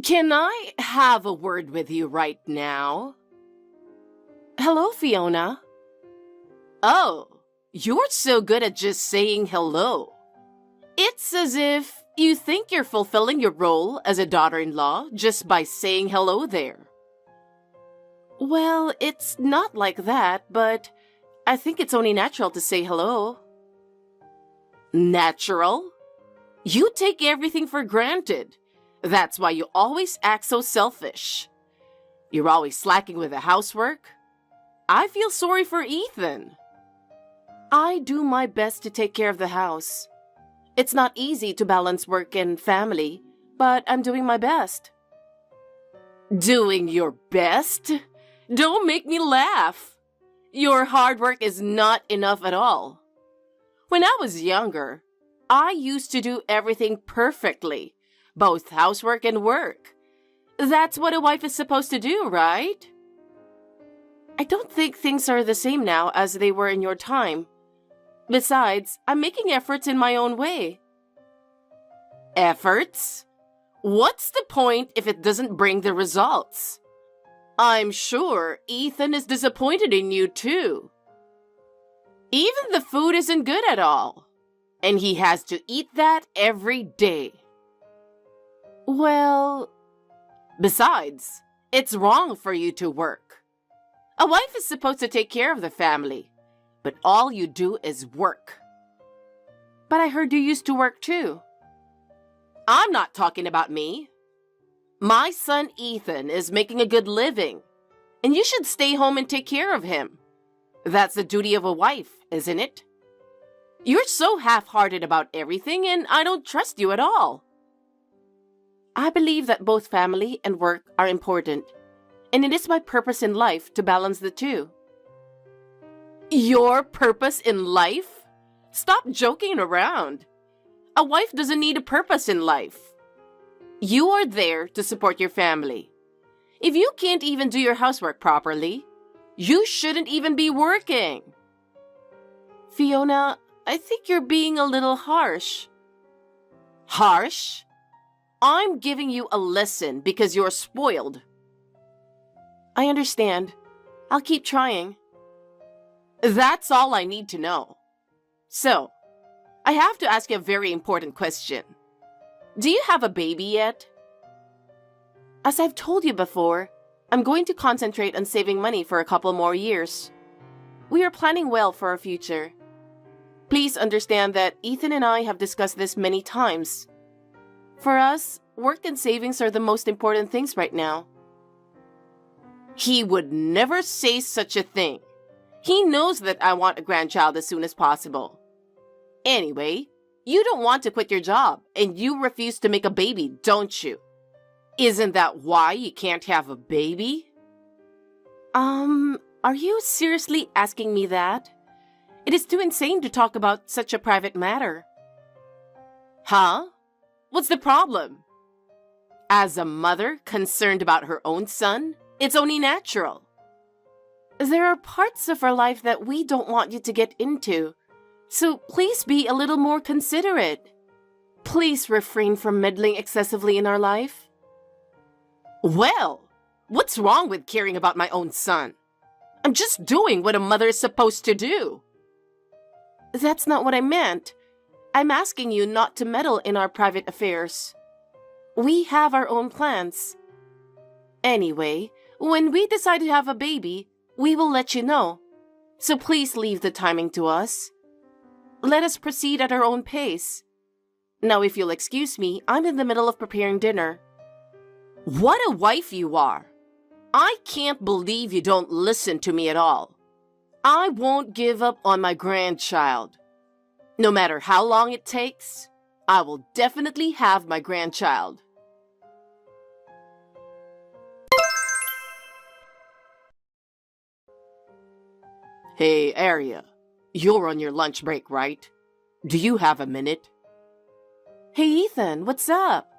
Can I have a word with you right now? Hello, Fiona. Oh, you're so good at just saying hello. It's as if you think you're fulfilling your role as a daughter-in-law just by saying hello there. Well, it's not like that, but I think it's only natural to say hello. Natural? You take everything for granted. That's why you always act so selfish. You're always slacking with the housework. I feel sorry for Ethan. I do my best to take care of the house. It's not easy to balance work and family, but I'm doing my best. Doing your best? Don't make me laugh. Your hard work is not enough at all. When I was younger, I used to do everything perfectly, both housework and work. That's what a wife is supposed to do, right? I don't think things are the same now as they were in your time. Besides, I'm making efforts in my own way. Efforts? What's the point if it doesn't bring the results? I'm sure Ethan is disappointed in you too. Even the food isn't good at all, and he has to eat that every day. Well, besides, it's wrong for you to work. A wife is supposed to take care of the family, but all you do is work. But I heard you used to work too. I'm not talking about me. My son Ethan is making a good living, and you should stay home and take care of him. That's the duty of a wife, isn't it? You're so half-hearted about everything, and I don't trust you at all. I believe that both family and work are important, and it is my purpose in life to balance the two. Your purpose in life? Stop joking around. A wife doesn't need a purpose in life. You are there to support your family. If you can't even do your housework properly, you shouldn't even be working. Fiona, I think you're being a little harsh. Harsh? I'm giving you a lesson because you're spoiled. I understand. I'll keep trying. That's all I need to know. So, I have to ask you a very important question. Do you have a baby yet? As I've told you before, I'm going to concentrate on saving money for a couple more years. We are planning well for our future. Please understand that Ethan and I have discussed this many times. For us, work and savings are the most important things right now. He would never say such a thing. He knows that I want a grandchild as soon as possible. Anyway, you don't want to quit your job, and you refuse to make a baby, don't you? Isn't that why you can't have a baby? Are you seriously asking me that? It is too insane to talk about such a private matter. Huh? What's the problem? As a mother concerned about her own son, it's only natural. There are parts of our life that we don't want you to get into, so please be a little more considerate. Please refrain from meddling excessively in our life. Well, what's wrong with caring about my own son? I'm just doing what a mother is supposed to do. That's not what I meant. I'm asking you not to meddle in our private affairs. We have our own plans. Anyway, when we decide to have a baby, we will let you know. So please leave the timing to us. Let us proceed at our own pace. Now, if you'll excuse me, I'm in the middle of preparing dinner. What a wife you are! I can't believe you don't listen to me at all. I won't give up on my grandchild. No matter how long it takes, I will definitely have my grandchild. Hey, Aria. You're on your lunch break, right? Do you have a minute? Hey, Ethan, what's up?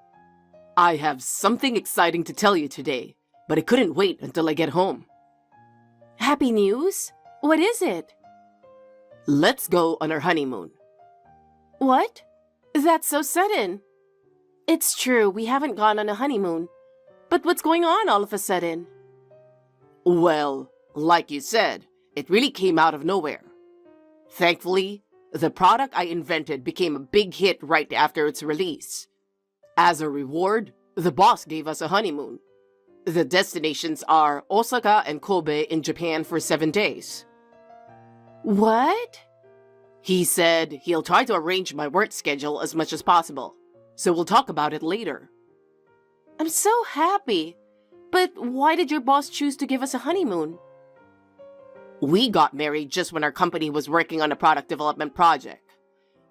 I have something exciting to tell you today, but I couldn't wait until I get home. Happy news? What is it? Let's go on our honeymoon. What? That's so sudden. It's true, we haven't gone on a honeymoon, But what's going on all of a sudden? Well, like you said, it really came out of nowhere. Thankfully, the product I invented became a big hit right after its release. As a reward, the boss gave us a honeymoon. The destinations are Osaka and Kobe in Japan for 7 days. What? He said he'll try to arrange my work schedule as much as possible, so we'll talk about it later. I'm so happy. But why did your boss choose to give us a honeymoon? We got married just when our company was working on a product development project.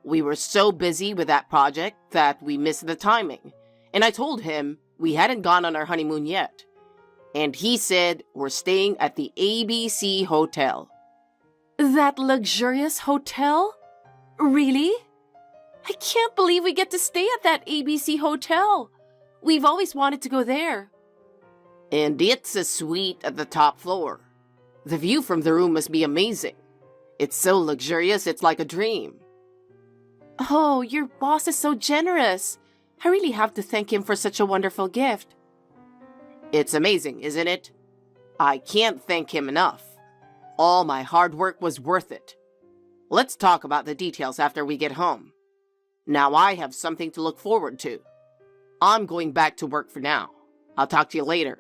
We were so busy with that project that we missed the timing, and I told him we hadn't gone on our honeymoon yet. And he said we're staying at the ABC Hotel. That luxurious hotel? Really? I can't believe we get to stay at that ABC Hotel. We've always wanted to go there. And it's a suite at the top floor. The view from the room must be amazing. It's so luxurious, it's like a dream. Oh, your boss is so generous. I really have to thank him for such a wonderful gift. It's amazing, isn't it? I can't thank him enough. All my hard work was worth it. Let's talk about the details after we get home. Now I have something to look forward to. I'm going back to work for now. I'll talk to you later.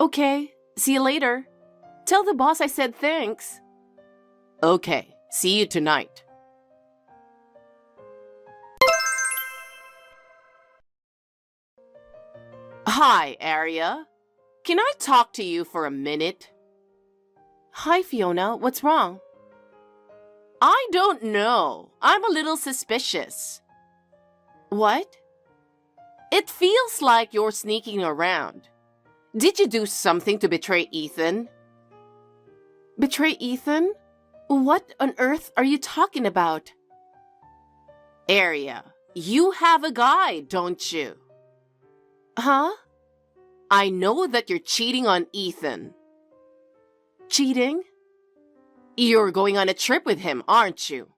Okay, see you later. Tell the boss I said thanks. Okay, see you tonight. Hi, Aria. Can I talk to you for a minute? Hi, Fiona. What's wrong? I don't know. I'm a little suspicious. What? It feels like you're sneaking around. Did you do something to betray Ethan? Betray Ethan? What on earth are you talking about? Aria, you have a guy, don't you? Huh? I know that you're cheating on Ethan. Cheating? You're going on a trip with him, aren't you?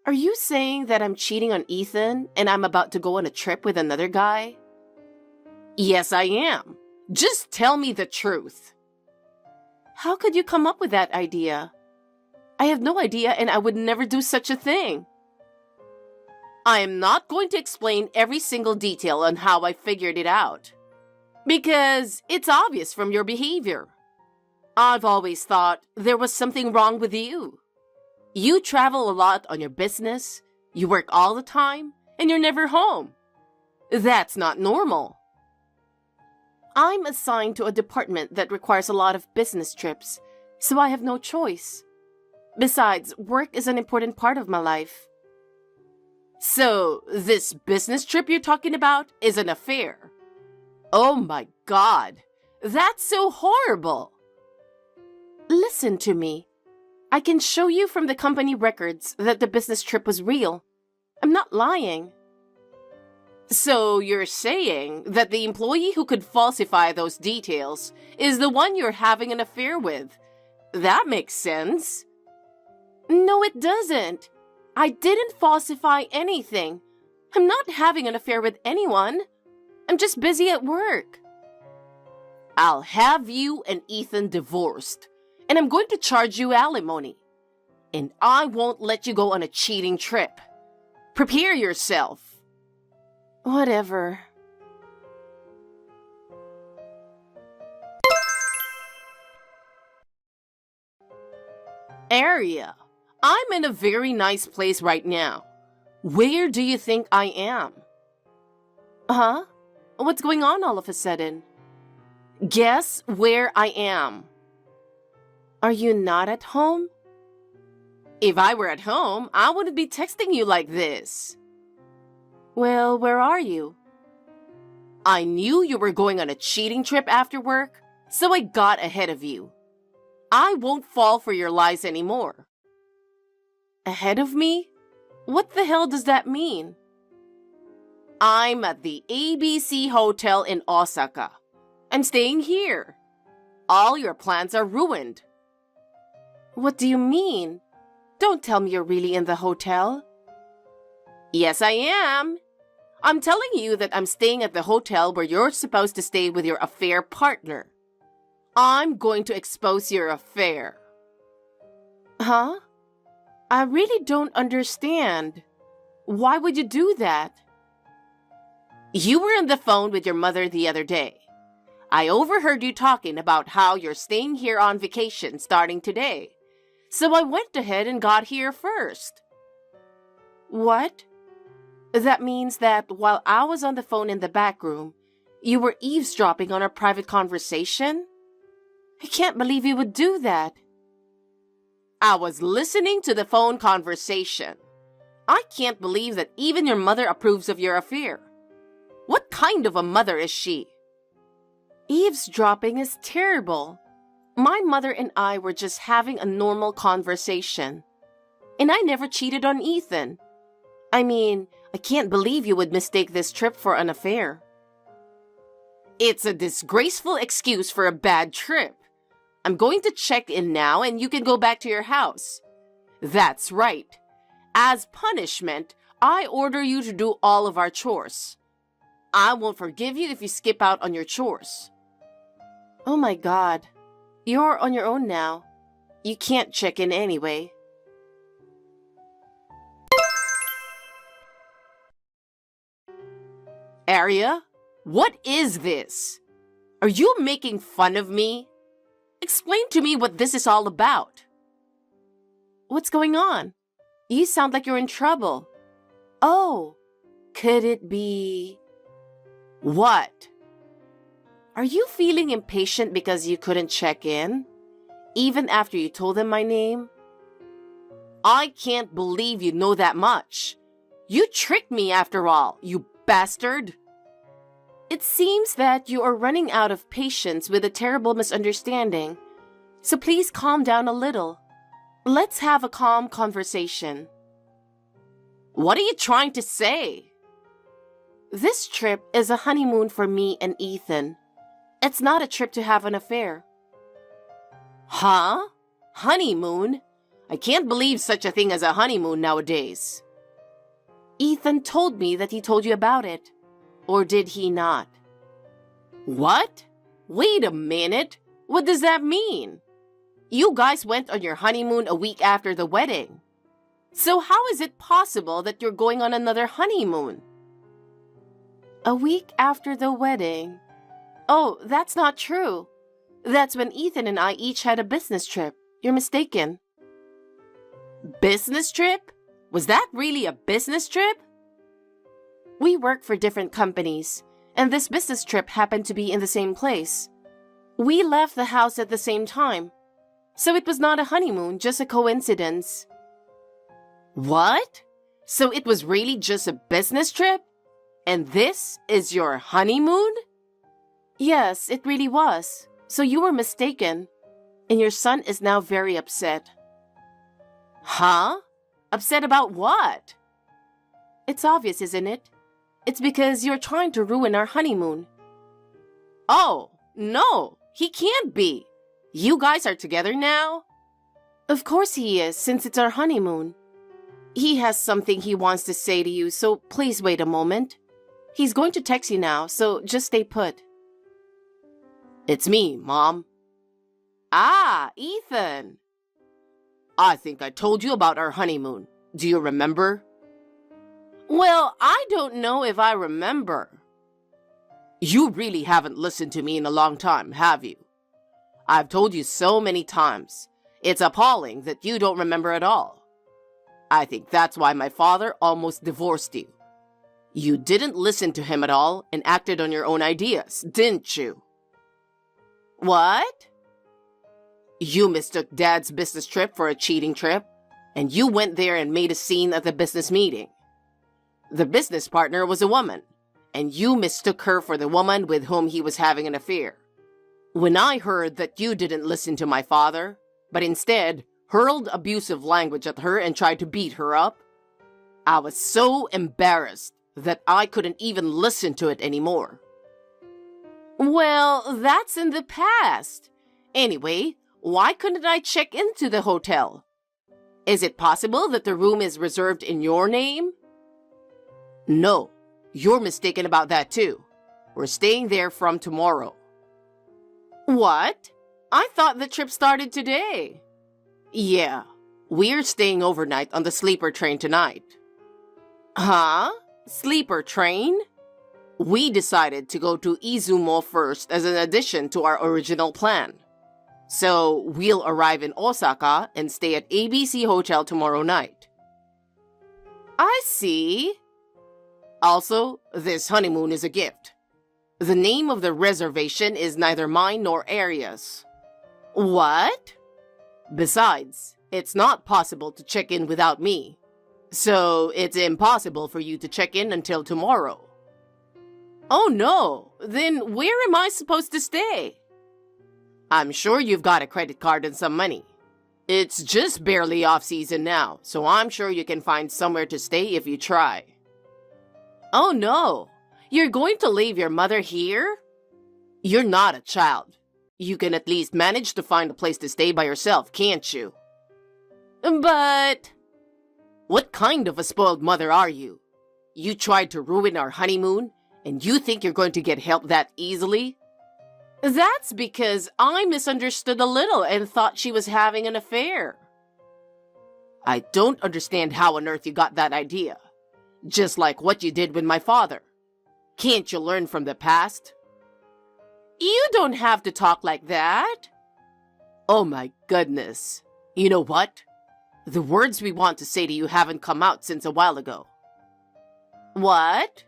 Are you saying that I'm cheating on Ethan and I'm about to go on a trip with another guy? Yes, I am. Just tell me the truth. How could you come up with that idea? I have no idea and I would never do such a thing. I am not going to explain every single detail on how I figured it out, because it's obvious from your behavior. I've always thought there was something wrong with you. You travel a lot on your business, you work all the time, and you're never home. That's not normal. I'm assigned to a department that requires a lot of business trips, so I have no choice. Besides, work is an important part of my life. So, this business trip you're talking about is an affair. Oh my God, that's so horrible. Listen to me. I can show you from the company records that the business trip was real. I'm not lying. So you're saying that the employee who could falsify those details is the one you're having an affair with. That makes sense. No, it doesn't. I didn't falsify anything. I'm not having an affair with anyone. I'm just busy at work. I'll have you and Ethan divorced, and I'm going to charge you alimony. And I won't let you go on a cheating trip. Prepare yourself. Whatever. Aria, I'm in a very nice place right now. Where do you think I am? Huh? What's going on all of a sudden? Guess where I am. Are you not at home? If I were at home, I wouldn't be texting you like this. Well, where are you? I knew you were going on a cheating trip after work, so I got ahead of you. I won't fall for your lies anymore. Ahead of me? What the hell does that mean? I'm at the ABC Hotel in Osaka. I'm staying here. All your plans are ruined. What do you mean? Don't tell me you're really in the hotel. Yes, I am. I'm telling you that I'm staying at the hotel where you're supposed to stay with your affair partner. I'm going to expose your affair. Huh? I really don't understand. Why would you do that? You were on the phone with your mother the other day. I overheard you talking about how you're staying here on vacation starting today. So I went ahead and got here first. What? That means that while I was on the phone in the back room, you were eavesdropping on our private conversation? I can't believe you would do that. I was listening to the phone conversation. I can't believe that even your mother approves of your affair. What kind of a mother is she? Eavesdropping is terrible. My mother and I were just having a normal conversation. And I never cheated on Ethan. I mean, I can't believe you would mistake this trip for an affair. It's a disgraceful excuse for a bad trip. I'm going to check in now and you can go back to your house. That's right. As punishment, I order you to do all of our chores. I won't forgive you if you skip out on your chores. Oh my God. You're on your own now. You can't check in anyway. Arya, what is this? Are you making fun of me? Explain to me what this is all about. What's going on? You sound like you're in trouble. Oh, could it be... What? Are you feeling impatient because you couldn't check in? Even after you told them my name? I can't believe you know that much. You tricked me after all, you bastard. It seems that you are running out of patience with a terrible misunderstanding. So please calm down a little. Let's have a calm conversation. What are you trying to say? This trip is a honeymoon for me and Ethan. It's not a trip to have an affair. Huh? Honeymoon? I can't believe such a thing as a honeymoon nowadays. Ethan told me that he told you about it. Or did he not? What? Wait a minute. What does that mean? You guys went on your honeymoon a week after the wedding. So how is it possible that you're going on another honeymoon? A week after the wedding? Oh, that's not true. That's when Ethan and I each had a business trip. You're mistaken. Business trip? Was that really a business trip? We work for different companies, and this business trip happened to be in the same place. We left the house at the same time. So it was not a honeymoon, just a coincidence. What? So it was really just a business trip? And this is your honeymoon? Yes, it really was. So you were mistaken. And your son is now very upset. Huh? Upset about what? It's obvious, isn't it? It's because you're trying to ruin our honeymoon. Oh, no, he can't be. You guys are together now? Of course he is, since it's our honeymoon. He has something he wants to say to you, so please wait a moment. He's going to text you now, so just stay put. It's me, Mom. Ah, Ethan. I think I told you about our honeymoon. Do you remember? Well, I don't know if I remember. You really haven't listened to me in a long time, have you? I've told you so many times. It's appalling that you don't remember at all. I think that's why my father almost divorced you. You didn't listen to him at all and acted on your own ideas, didn't you? What? You mistook Dad's business trip for a cheating trip, and you went there and made a scene at the business meeting. The business partner was a woman, and you mistook her for the woman with whom he was having an affair. When I heard that you didn't listen to my father, but instead hurled abusive language at her and tried to beat her up, I was so embarrassed that I couldn't even listen to it anymore. Well, that's in the past. Anyway, why couldn't I check into the hotel? Is it possible that the room is reserved in your name? No, you're mistaken about that too. We're staying there from tomorrow. What? I thought the trip started today. Yeah, we're staying overnight on the sleeper train tonight. Huh? Sleeper train? We decided to go to Izumo first as an addition to our original plan. So we'll arrive in Osaka and stay at ABC Hotel tomorrow night. I see. Also, this honeymoon is a gift. The name of the reservation is neither mine nor Aria's. What? Besides, it's not possible to check in without me. So it's impossible for you to check in until tomorrow. Oh no, then where am I supposed to stay? I'm sure you've got a credit card and some money. It's just barely off season now, so I'm sure you can find somewhere to stay if you try. Oh no, you're going to leave your mother here? You're not a child. You can at least manage to find a place to stay by yourself, can't you? But... What kind of a spoiled mother are you? You tried to ruin our honeymoon, and you think you're going to get help that easily? That's because I misunderstood a little and thought she was having an affair. I don't understand how on earth you got that idea. Just like what you did with my father. Can't you learn from the past? You don't have to talk like that. Oh my goodness. You know what? The words we want to say to you haven't come out since a while ago. What?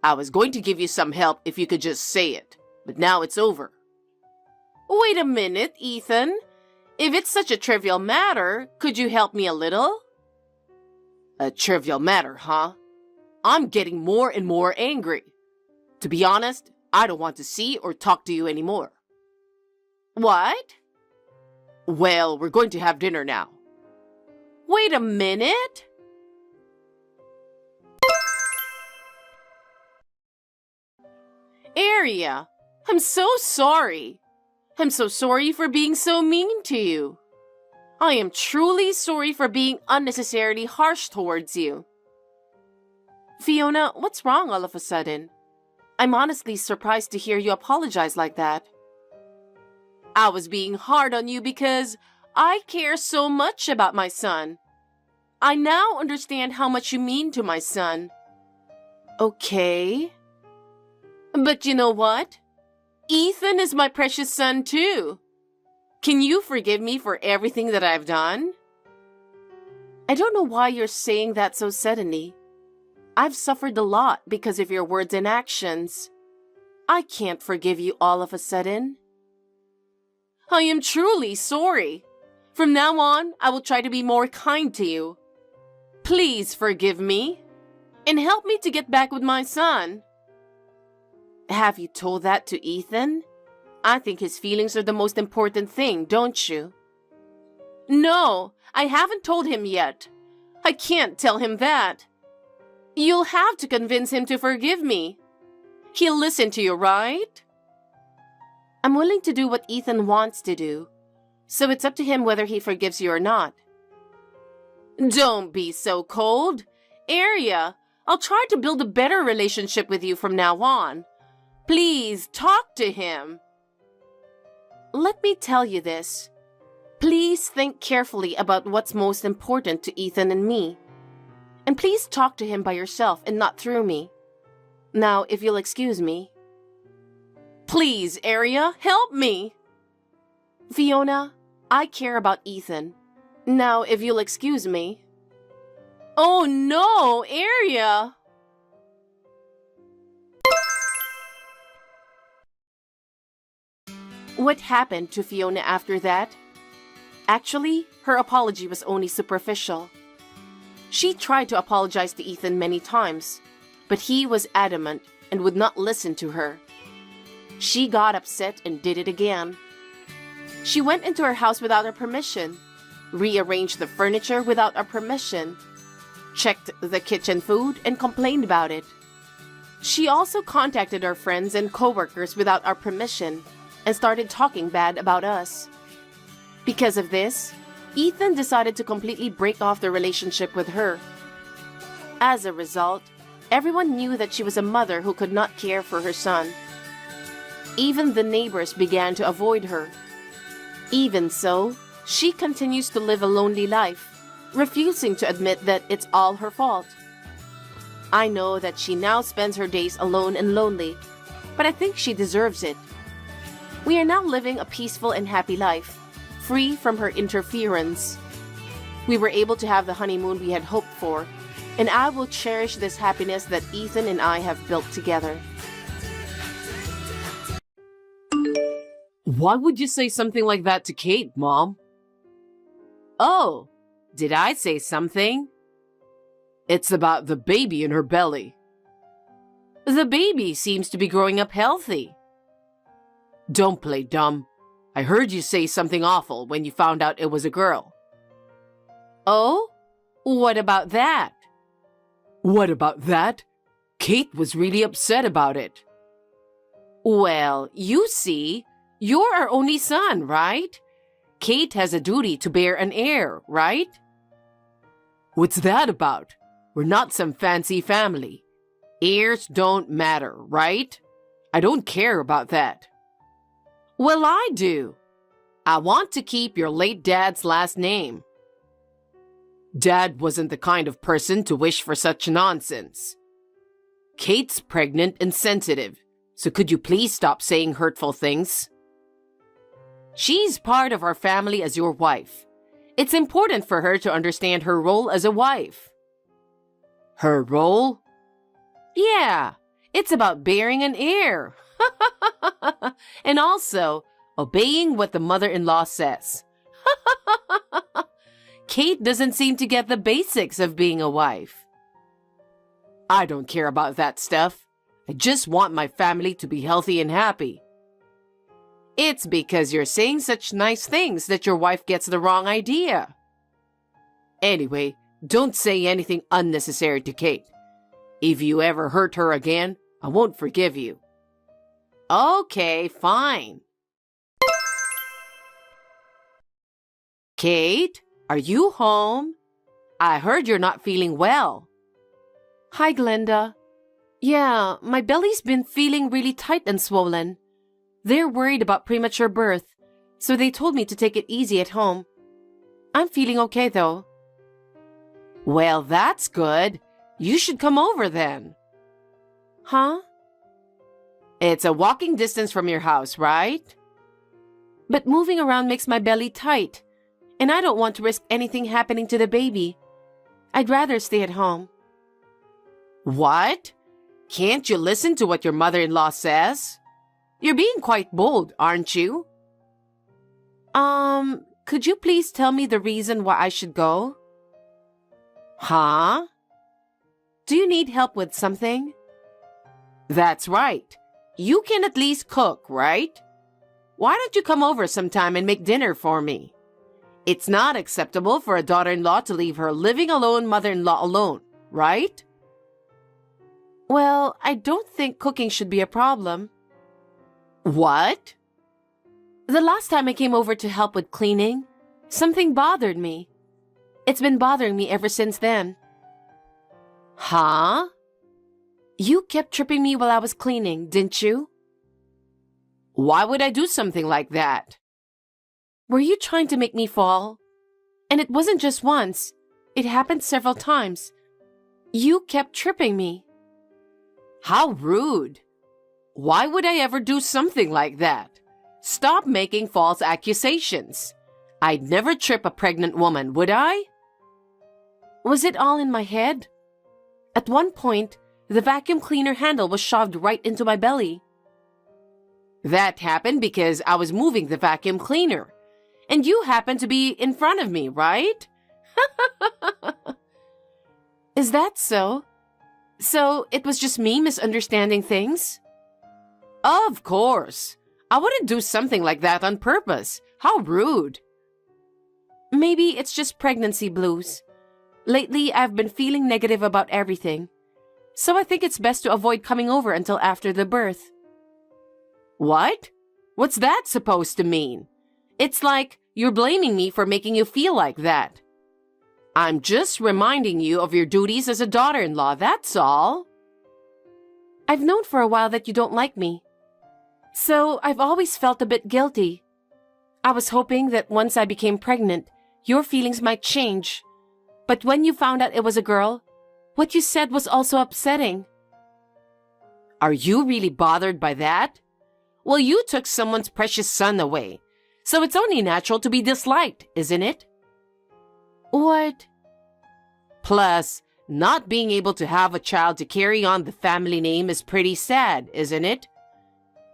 I was going to give you some help if you could just say it, but now it's over. Wait a minute, Ethan. If it's such a trivial matter, could you help me a little? A trivial matter, huh? I'm getting more and more angry. To be honest, I don't want to see or talk to you anymore. What? Well, we're going to have dinner now. Wait a minute. Aria, I'm so sorry. I'm so sorry for being so mean to you. I am truly sorry for being unnecessarily harsh towards you. Fiona, what's wrong all of a sudden? I'm honestly surprised to hear you apologize like that. I was being hard on you because I care so much about my son. I now understand how much you mean to my son. Okay. But you know what? Ethan is my precious son too. Can you forgive me for everything that I've done? I don't know why you're saying that so suddenly. I've suffered a lot because of your words and actions. I can't forgive you all of a sudden. I am truly sorry. From now on, I will try to be more kind to you. Please forgive me and help me to get back with my son. Have you told that to Ethan? I think his feelings are the most important thing, don't you? No, I haven't told him yet. I can't tell him that. You'll have to convince him to forgive me. He'll listen to you, right? I'm willing to do what Ethan wants to do, so it's up to him whether he forgives you or not. Don't be so cold. Aria, I'll try to build a better relationship with you from now on. Please talk to him. Let me tell you this. Please think carefully about what's most important to Ethan and me. And please talk to him by yourself and not through me. Now, if you'll excuse me. Please, Aria, help me. Fiona, I care about Ethan. Now, if you'll excuse me. Oh no, Aria! What happened to Fiona after that? Actually, her apology was only superficial. She tried to apologize to Ethan many times, but he was adamant and would not listen to her. She got upset and did it again. She went into our house without our permission, rearranged the furniture without our permission, checked the kitchen food and complained about it. She also contacted our friends and coworkers without our permission and started talking bad about us. Because of this, Ethan decided to completely break off the relationship with her. As a result, Everyone knew that she was a mother who could not care for her son. Even the neighbors began to avoid her. Even so, she continues to live a lonely life, refusing to admit that it's all her fault. I know that she now spends her days alone and lonely, but I think she deserves it. We are now living a peaceful and happy life, free from her interference. We were able to have the honeymoon we had hoped for, and I will cherish this happiness that Ethan and I have built together. Why would you say something like that to Kate, Mom? Oh, did I say something? It's about the baby in her belly. The baby seems to be growing up healthy. Don't play dumb. I heard you say something awful when you found out it was a girl. Oh? What about that? What about that? Kate was really upset about it. Well, you see, you're our only son, right? Kate has a duty to bear an heir, right? What's that about? We're not some fancy family. Heirs don't matter, right? I don't care about that. Well, I do. I want to keep your late dad's last name. Dad wasn't the kind of person to wish for such nonsense. Kate's pregnant and sensitive, so could you please stop saying hurtful things? She's part of our family as your wife. It's important for her to understand her role as a wife. Her role? Yeah, it's about bearing an heir. And also, obeying what the mother-in-law says. Kate doesn't seem to get the basics of being a wife. I don't care about that stuff. I just want my family to be healthy and happy. It's because you're saying such nice things that your wife gets the wrong idea. Anyway, don't say anything unnecessary to Kate. If you ever hurt her again, I won't forgive you. Okay, fine. Kate, are you home? I heard you're not feeling well. Hi, Glenda. Yeah, my belly's been feeling really tight and swollen. They're worried about premature birth, so they told me to take it easy at home. I'm feeling okay, though. Well, that's good. You should come over then. Huh? It's a walking distance from your house, right? But moving around makes my belly tight, and I don't want to risk anything happening to the baby. I'd rather stay at home. What? Can't you listen to what your mother-in-law says? You're being quite bold, aren't you? Could you please tell me the reason why I should go? Huh? Do you need help with something? That's right. You can at least cook, right? Why don't you come over sometime and make dinner for me? It's not acceptable for a daughter-in-law to leave her living alone mother-in-law alone, right? Well, I don't think cooking should be a problem. What? The last time I came over to help with cleaning, something bothered me. It's been bothering me ever since then. Huh? You kept tripping me while I was cleaning, didn't you? Why would I do something like that? Were you trying to make me fall? And it wasn't just once. It happened several times. You kept tripping me. How rude. Why would I ever do something like that? Stop making false accusations. I'd never trip a pregnant woman, would I? Was it all in my head? At one point, the vacuum cleaner handle was shoved right into my belly. That happened because I was moving the vacuum cleaner, and you happened to be in front of me, right? Is that so? So it was just me misunderstanding things? Of course. I wouldn't do something like that on purpose. How rude. Maybe it's just pregnancy blues. Lately, I've been feeling negative about everything. So I think it's best to avoid coming over until after the birth. What? What's that supposed to mean? It's like you're blaming me for making you feel like that. I'm just reminding you of your duties as a daughter-in-law, that's all. I've known for a while that you don't like me. So I've always felt a bit guilty. I was hoping that once I became pregnant, your feelings might change. But when you found out it was a girl, what you said was also upsetting. Are you really bothered by that? Well, you took someone's precious son away, so it's only natural to be disliked, isn't it? What? Plus, not being able to have a child to carry on the family name is pretty sad, isn't it?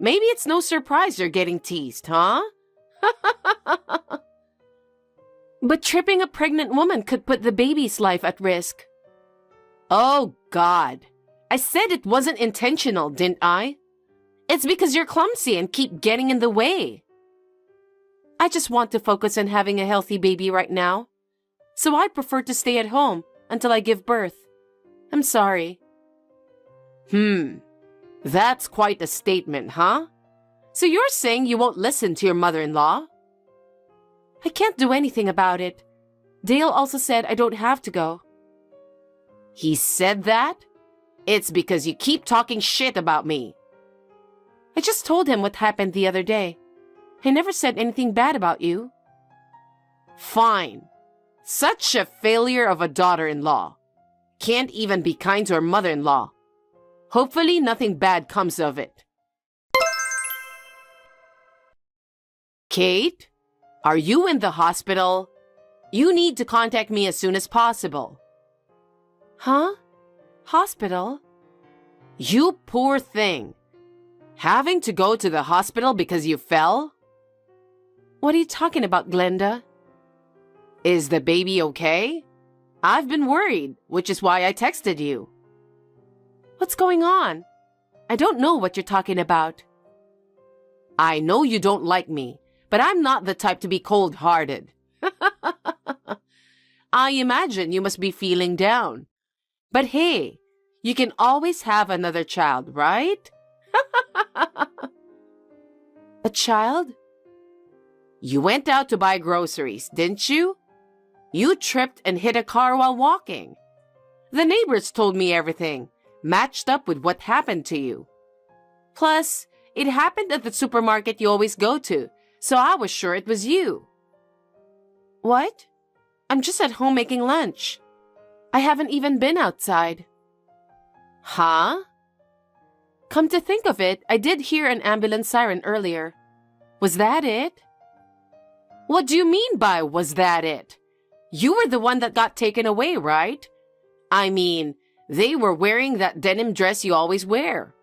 Maybe it's no surprise you're getting teased, huh? But tripping a pregnant woman could put the baby's life at risk. Oh, God. I said it wasn't intentional, didn't I? It's because you're clumsy and keep getting in the way. I just want to focus on having a healthy baby right now. So I prefer to stay at home until I give birth. I'm sorry. That's quite a statement, huh? So you're saying you won't listen to your mother-in-law? I can't do anything about it. Dale also said I don't have to go. He said that? It's because you keep talking shit about me. I just told him what happened the other day. I never said anything bad about you. Fine. Such a failure of a daughter-in-law. Can't even be kind to her mother-in-law. Hopefully nothing bad comes of it. Kate, are you in the hospital? You need to contact me as soon as possible. Huh? Hospital? You poor thing. Having to go to the hospital because you fell? What are you talking about, Glenda? Is the baby okay? I've been worried, which is why I texted you. What's going on? I don't know what you're talking about. I know you don't like me, but I'm not the type to be cold-hearted. I imagine you must be feeling down. But hey, you can always have another child, right? A child? You went out to buy groceries, didn't you? You tripped and hit a car while walking. The neighbors told me everything, matched up with what happened to you. Plus, it happened at the supermarket you always go to, so I was sure it was you. What? I'm just at home making lunch. I haven't even been outside. Huh? Come to think of it, I did hear an ambulance siren earlier. Was that it? What do you mean by was that it? You were the one that got taken away, right? I mean, they were wearing that denim dress you always wear.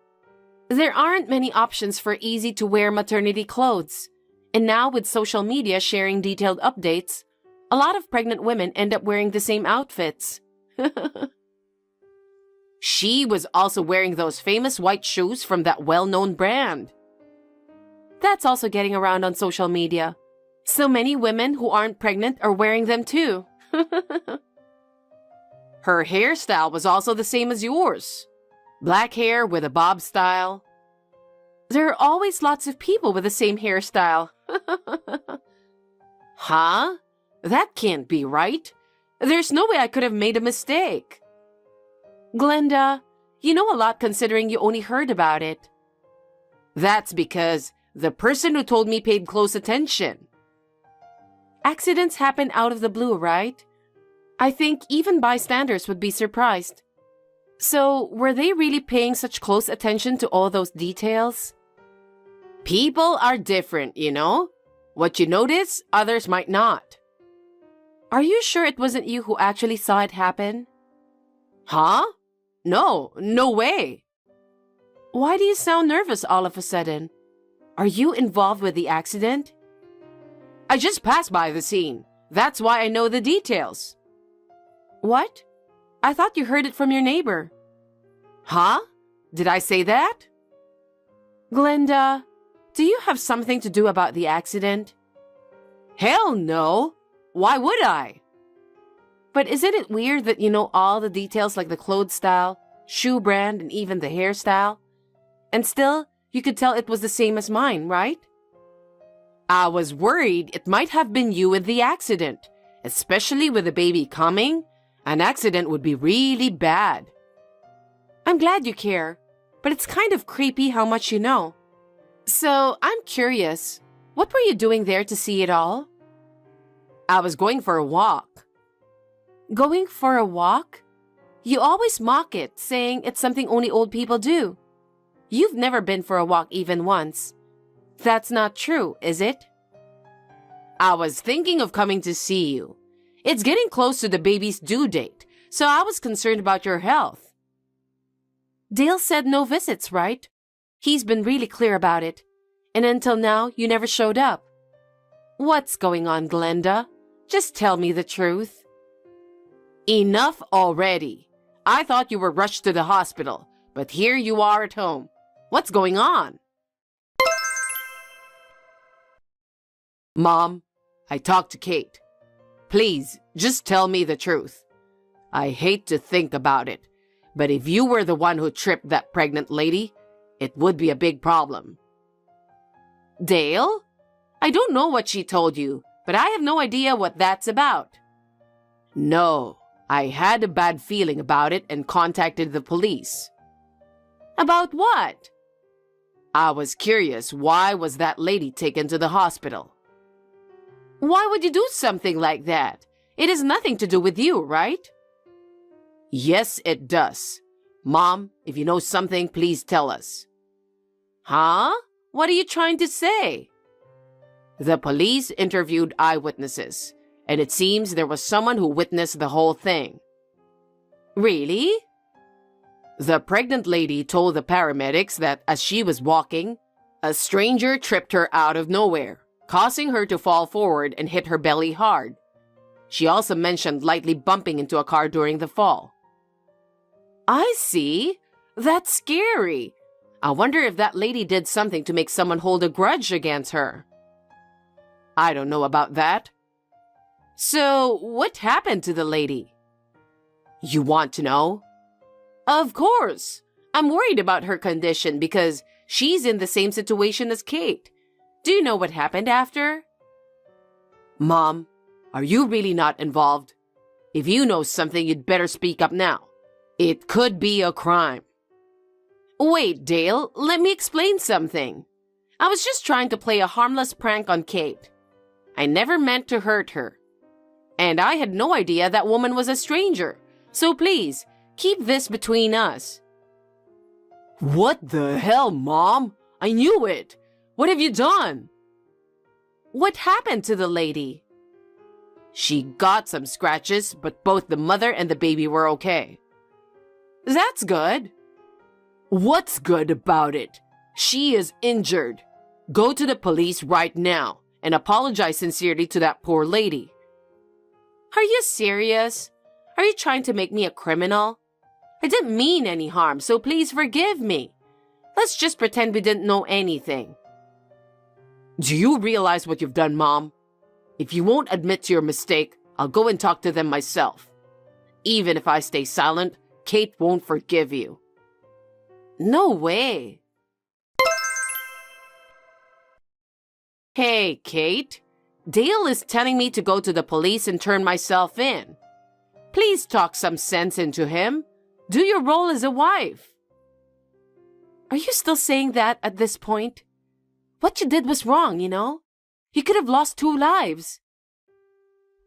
There aren't many options for easy-to-wear maternity clothes. And now with social media sharing detailed updates, a lot of pregnant women end up wearing the same outfits. She was also wearing those famous white shoes from that well-known brand. That's also getting around on social media. So many women who aren't pregnant are wearing them too. Her hairstyle was also the same as yours. Black hair with a bob style. There are always lots of people with the same hairstyle. Huh? That can't be right. There's no way I could have made a mistake. Glenda, you know a lot considering you only heard about it. That's because the person who told me paid close attention. Accidents happen out of the blue, right? I think even bystanders would be surprised. So, were they really paying such close attention to all those details? People are different, you know? What you notice, others might not. Are you sure it wasn't you who actually saw it happen? Huh? No way. Why do you sound nervous all of a sudden? Are you involved with the accident? I just passed by the scene. That's why I know the details. What? I thought you heard it from your neighbor. Huh? Did I say that? Glenda, do you have something to do about the accident? Hell no. Why would I? But isn't it weird that you know all the details like the clothes style, shoe brand, and even the hairstyle? And still, you could tell it was the same as mine, right? I was worried it might have been you in the accident, especially with the baby coming. An accident would be really bad. I'm glad you care. but it's kind of creepy how much you know. So, I'm curious, what were you doing there to see it all? I was going for a walk. Going for a walk? You always mock it, saying it's something only old people do. You've never been for a walk even once. That's not true, is it? I was thinking of coming to see you. It's getting close to the baby's due date, so I was concerned about your health. Dale said no visits, right? He's been really clear about it. And until now, you never showed up. What's going on, Glenda? Just tell me the truth. Enough already. I thought you were rushed to the hospital, but here you are at home. What's going on? Mom, I talked to Kate. Please, just tell me the truth. I hate to think about it, but if you were the one who tripped that pregnant lady, it would be a big problem. Dale? I don't know what she told you, but I have no idea what that's about. No, I had a bad feeling about it and contacted the police. About what? I was curious, why was that lady taken to the hospital? Why would you do something like that? It has nothing to do with you, right? Yes, it does. Mom, if you know something, please tell us. Huh? What are you trying to say? The police interviewed eyewitnesses, and it seems there was someone who witnessed the whole thing. Really? The pregnant lady told the paramedics that as she was walking, a stranger tripped her out of nowhere, causing her to fall forward and hit her belly hard. She also mentioned lightly bumping into a car during the fall. I see. That's scary. I wonder if that lady did something to make someone hold a grudge against her. I don't know about that. So, what happened to the lady? You want to know? Of course. I'm worried about her condition because she's in the same situation as Kate. Do you know what happened after? Mom, are you really not involved? If you know something, you'd better speak up now. It could be a crime. Wait, Dale, let me explain something. I was just trying to play a harmless prank on Kate. I never meant to hurt her. And I had no idea that woman was a stranger. So please, keep this between us. What the hell, Mom? I knew it. What have you done? What happened to the lady? She got some scratches, but both the mother and the baby were okay. That's good. What's good about it? She is injured. Go to the police right now and apologize sincerely to that poor lady. Are you serious? Are you trying to make me a criminal? I didn't mean any harm, so please forgive me. Let's just pretend we didn't know anything. Do you realize what you've done, Mom? If you won't admit to your mistake, I'll go and talk to them myself. Even if I stay silent, Kate won't forgive you. No way. Hey, Kate. Dale is telling me to go to the police and turn myself in. Please talk some sense into him. Do your role as a wife. Are you still saying that at this point? What you did was wrong, you know? You could have lost 2 lives.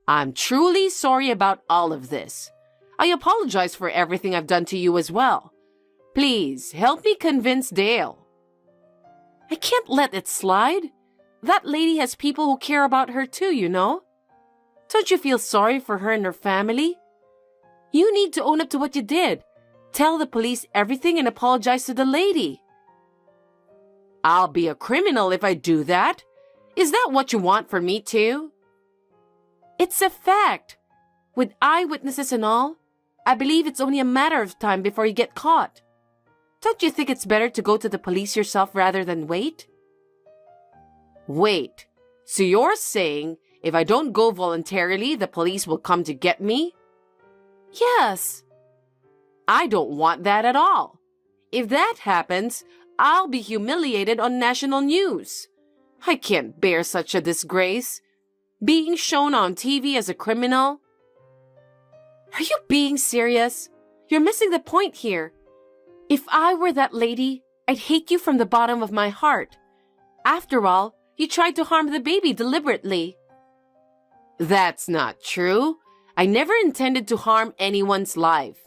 I'm truly sorry about all of this. I apologize for everything I've done to you as well. Please, help me convince Dale. I can't let it slide. That lady has people who care about her too, you know? Don't you feel sorry for her and her family? You need to own up to what you did. Tell the police everything and apologize to the lady. I'll be a criminal if I do that. Is that what you want for me too? It's a fact. With eyewitnesses and all, I believe it's only a matter of time before you get caught. Don't you think it's better to go to the police yourself rather than wait? Wait, so you're saying if I don't go voluntarily, the police will come to get me? Yes. I don't want that at all. If that happens, I'll be humiliated on national news. I can't bear such a disgrace. Being shown on TV as a criminal. Are you being serious? You're missing the point here. If I were that lady, I'd hate you from the bottom of my heart. After all, you tried to harm the baby deliberately. That's not true. I never intended to harm anyone's life.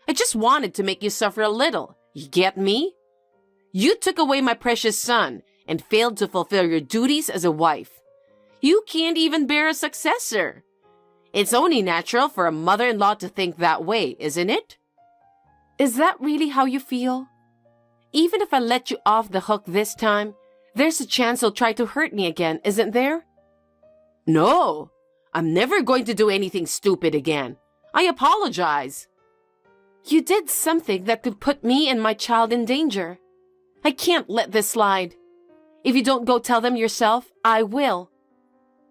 I just wanted to make you suffer a little. You get me? You took away my precious son and failed to fulfill your duties as a wife. You can't even bear a successor. It's only natural for a mother-in-law to think that way, isn't it? Is that really how you feel? Even if I let you off the hook this time, there's a chance you'll try to hurt me again, isn't there? No, I'm never going to do anything stupid again. I apologize. You did something that could put me and my child in danger. I can't let this slide. If you don't go tell them yourself, I will.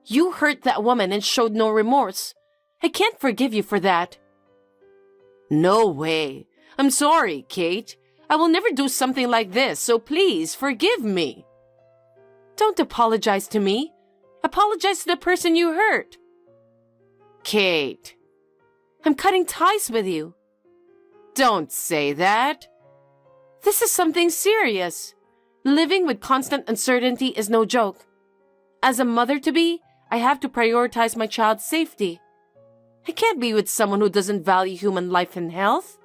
You hurt that woman and showed no remorse. I can't forgive you for that. No way. I'm sorry, Kate. I will never do something like this, so please forgive me. Don't apologize to me. Apologize to the person you hurt. Kate. I'm cutting ties with you. Don't say that. This is something serious. Living with constant uncertainty is no joke. As a mother-to-be, I have to prioritize my child's safety. I can't be with someone who doesn't value human life and health.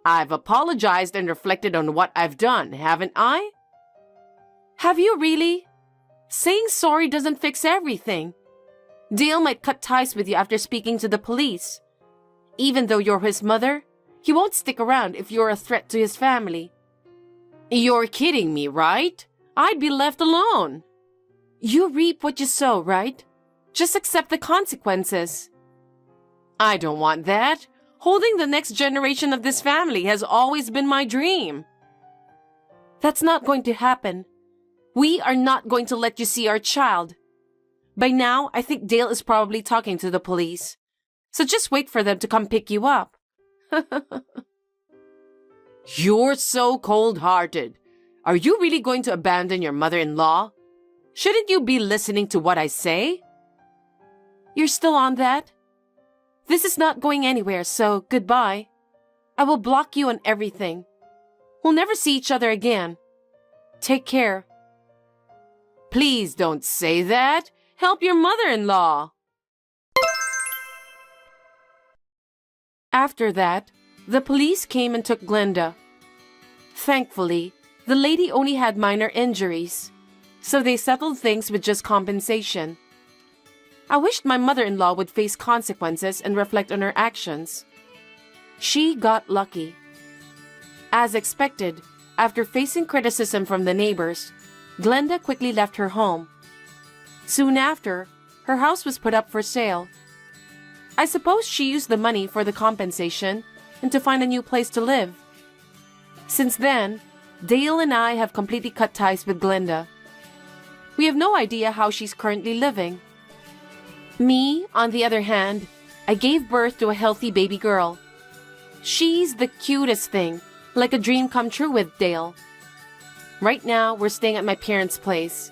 I've apologized and reflected on what I've done, haven't I? Have you really? Saying sorry doesn't fix everything. Dale might cut ties with you after speaking to the police. Even though you're his mother, he won't stick around if you're a threat to his family. You're kidding me, right? I'd be left alone. You reap what you sow, right? Just accept the consequences. I don't want that. Holding the next generation of this family has always been my dream. That's not going to happen. We are not going to let you see our child. By now, I think Dale is probably talking to the police. So just wait for them to come pick you up. You're so cold-hearted. Are you really going to abandon your mother-in-law? Shouldn't you be listening to what I say? You're still on that? This is not going anywhere, so goodbye. I will block you on everything. We'll never see each other again. Take care. Please don't say that. Help your mother-in-law. After that, the police came and took Glenda. Thankfully, the lady only had minor injuries, so they settled things with just compensation. I wished my mother-in-law would face consequences and reflect on her actions. She got lucky. As expected, after facing criticism from the neighbors, Glenda quickly left her home. Soon after, her house was put up for sale. I suppose she used the money for the compensation and to find a new place to live. Since then, Dale and I have completely cut ties with Glenda. We have no idea how she's currently living. Me, on the other hand, I gave birth to a healthy baby girl. She's the cutest thing, like a dream come true with Dale. Right now, we're staying at my parents' place.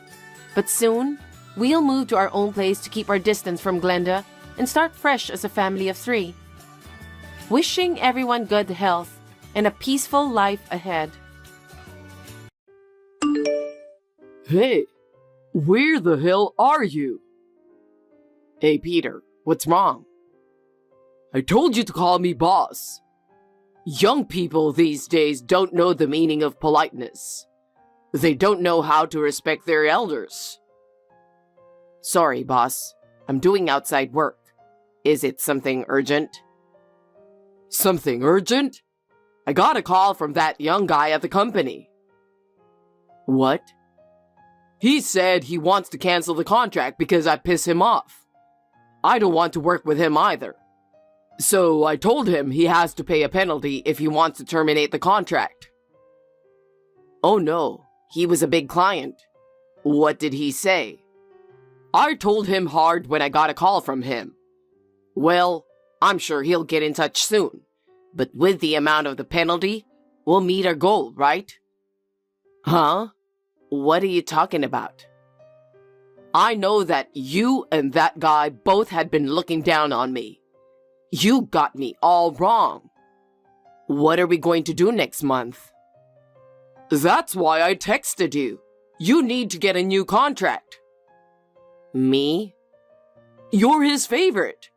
But soon, we'll move to our own place to keep our distance from Glenda and start fresh as a family of 3. Wishing everyone good health and a peaceful life ahead. Hey, where the hell are you? Hey, Peter, what's wrong? I told you to call me boss. Young people these days don't know the meaning of politeness. They don't know how to respect their elders. Sorry, boss. I'm doing outside work. Is it something urgent? Something urgent? I got a call from that young guy at the company. What? He said he wants to cancel the contract because I piss him off. I don't want to work with him either. So I told him he has to pay a penalty if he wants to terminate the contract. Oh no, he was a big client. What did he say? I told him hard when I got a call from him. Well, I'm sure he'll get in touch soon. But with the amount of the penalty, we'll meet our goal, right? Huh? What are you talking about? I know that you and that guy both had been looking down on me. You got me all wrong. What are we going to do next month? That's why I texted you. You need to get a new contract. Me? You're his favorite.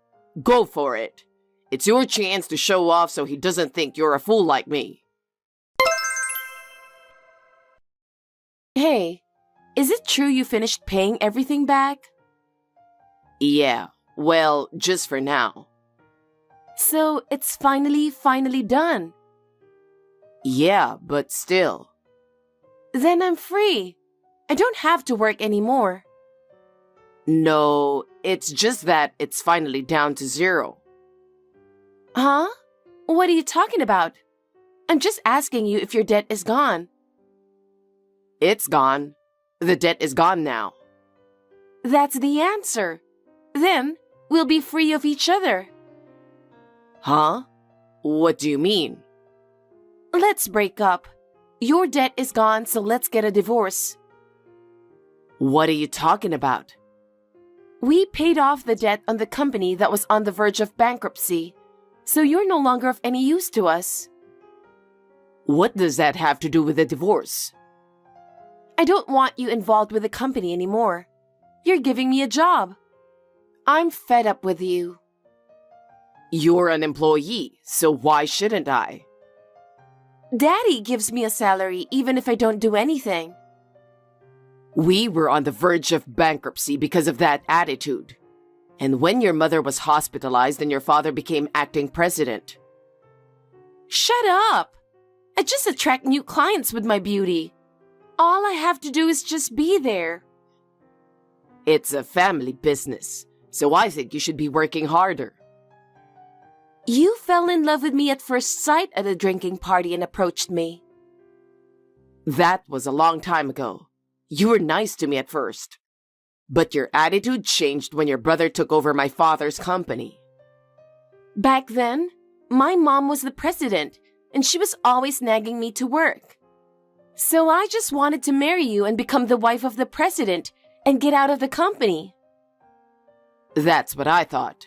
Go for it. It's your chance to show off so he doesn't think you're a fool like me. Hey, is it true you finished paying everything back? Yeah, well, just for now. So it's finally done. Yeah, but still. Then I'm free. I don't have to work anymore. No, it's just that it's finally down to zero. Huh? What are you talking about? I'm just asking you if your debt is gone. It's gone. The debt is gone now. That's the answer. Then we'll be free of each other. Huh? What do you mean? Let's break up. Your debt is gone, so let's get a divorce. What are you talking about? We paid off the debt on the company that was on the verge of bankruptcy, so you're no longer of any use to us. What does that have to do with the divorce? I don't want you involved with the company anymore. You're giving me a job. I'm fed up with you. You're an employee, so why shouldn't I? Daddy gives me a salary even if I don't do anything. We were on the verge of bankruptcy because of that attitude. And when your mother was hospitalized and your father became acting president. Shut up! I just attract new clients with my beauty. All I have to do is just be there. It's a family business, so I think you should be working harder. You fell in love with me at first sight at a drinking party and approached me. That was a long time ago. You were nice to me at first. But your attitude changed when your brother took over my father's company. Back then, my mom was the president, and she was always nagging me to work. So I just wanted to marry you and become the wife of the president and get out of the company. That's what I thought.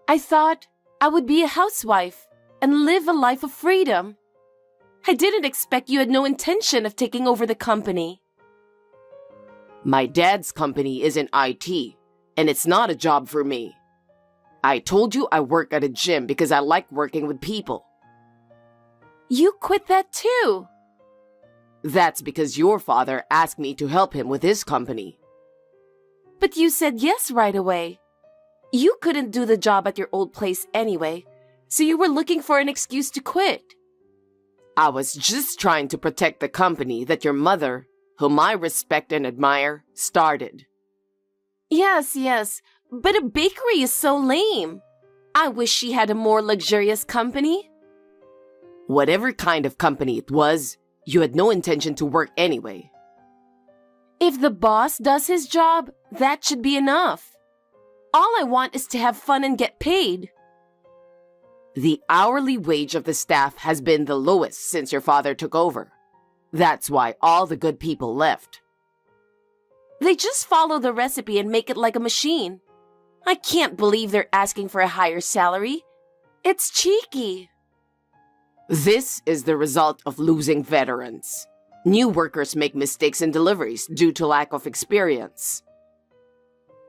I thought I would be a housewife and live a life of freedom. I didn't expect you had no intention of taking over the company. My dad's company is in IT, and it's not a job for me. I told you I work at a gym because I like working with people. You quit that too. That's because your father asked me to help him with his company. But you said yes right away. You couldn't do the job at your old place anyway, so you were looking for an excuse to quit. I was just trying to protect the company that your mother, whom I respect and admire, started. Yes, but a bakery is so lame. I wish she had a more luxurious company. Whatever kind of company it was, you had no intention to work anyway. If the boss does his job, that should be enough. All I want is to have fun and get paid. The hourly wage of the staff has been the lowest since your father took over. That's why all the good people left. They just follow the recipe and make it like a machine. I can't believe they're asking for a higher salary. It's cheeky. This is the result of losing veterans. New workers make mistakes in deliveries due to lack of experience.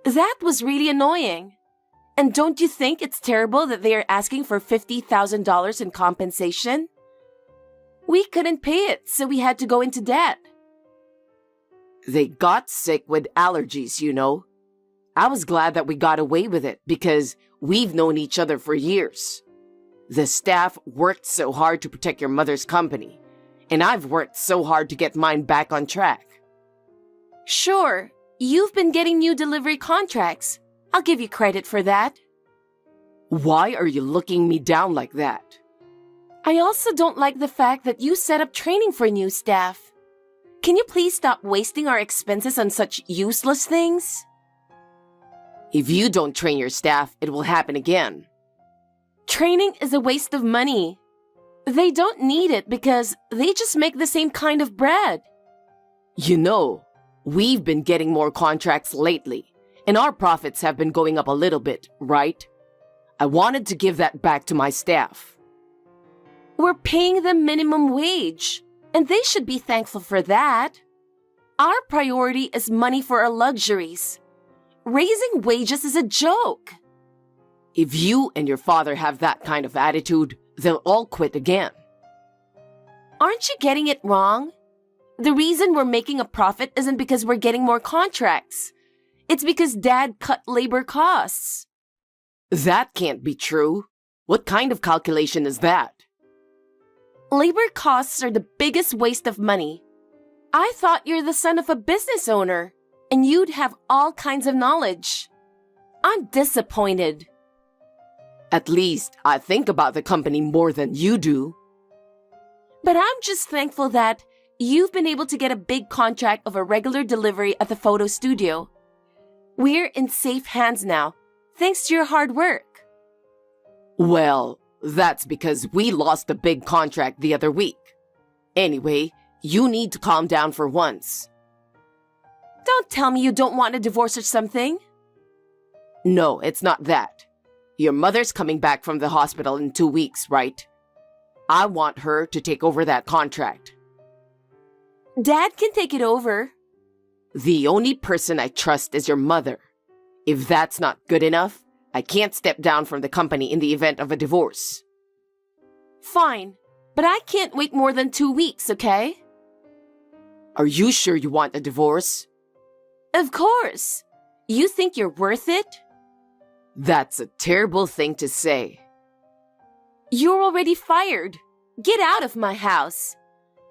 That was really annoying. And don't you think it's terrible that they are asking for $50,000 in compensation? We couldn't pay it, so we had to go into debt. They got sick with allergies, you know. I was glad that we got away with it because we've known each other for years. The staff worked so hard to protect your mother's company, and I've worked so hard to get mine back on track. Sure, you've been getting new delivery contracts. I'll give you credit for that. Why are you looking me down like that? I also don't like the fact that you set up training for new staff. Can you please stop wasting our expenses on such useless things? If you don't train your staff, it will happen again. Training is a waste of money. They don't need it because they just make the same kind of bread. You know, we've been getting more contracts lately, and our profits have been going up a little bit, right? I wanted to give that back to my staff. We're paying them minimum wage, and they should be thankful for that. Our priority is money for our luxuries. Raising wages is a joke. If you and your father have that kind of attitude, they'll all quit again. Aren't you getting it wrong? The reason we're making a profit isn't because we're getting more contracts. It's because Dad cut labor costs. That can't be true. What kind of calculation is that? Labor costs are the biggest waste of money. I thought you're the son of a business owner, and you'd have all kinds of knowledge. I'm disappointed. At least I think about the company more than you do. But I'm just thankful that you've been able to get a big contract of a regular delivery at the photo studio. We're in safe hands now, thanks to your hard work. Well, that's because we lost a big contract the other week. Anyway, you need to calm down for once. Don't tell me you don't want a divorce or something. No, it's not that. Your mother's coming back from the hospital in 2 weeks, right? I want her to take over that contract. Dad can take it over. The only person I trust is your mother. If that's not good enough, I can't step down from the company in the event of a divorce. Fine, but I can't wait more than 2 weeks, okay? Are you sure you want a divorce? Of course. You think you're worth it? That's a terrible thing to say. You're already fired. Get out of my house.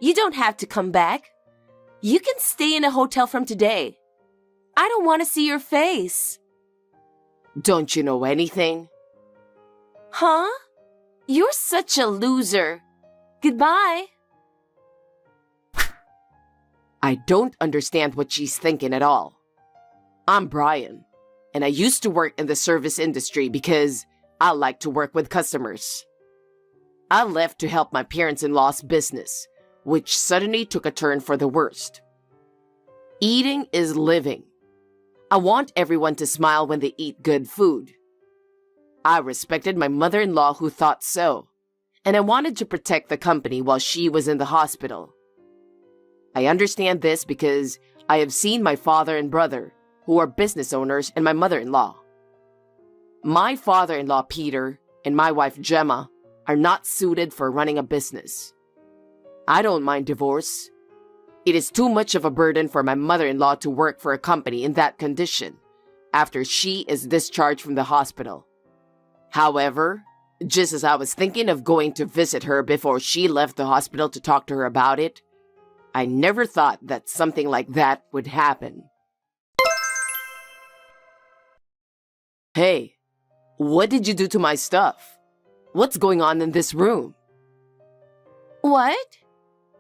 You don't have to come back. You can stay in a hotel from today. I don't want to see your face. Don't you know anything? Huh? You're such a loser. Goodbye. I don't understand what she's thinking at all. I'm Brian, and I used to work in the service industry because I like to work with customers. I left to help my parents-in-law's business, which suddenly took a turn for the worst. Eating is living. I want everyone to smile when they eat good food. I respected my mother-in-law who thought so, and I wanted to protect the company while she was in the hospital. I understand this because I have seen my father and brother, who are business owners, and my mother-in-law. My father-in-law, Peter, and my wife, Gemma, are not suited for running a business. I don't mind divorce. It is too much of a burden for my mother-in-law to work for a company in that condition after she is discharged from the hospital. However, just as I was thinking of going to visit her before she left the hospital to talk to her about it, I never thought that something like that would happen. Hey, what did you do to my stuff? What's going on in this room? What?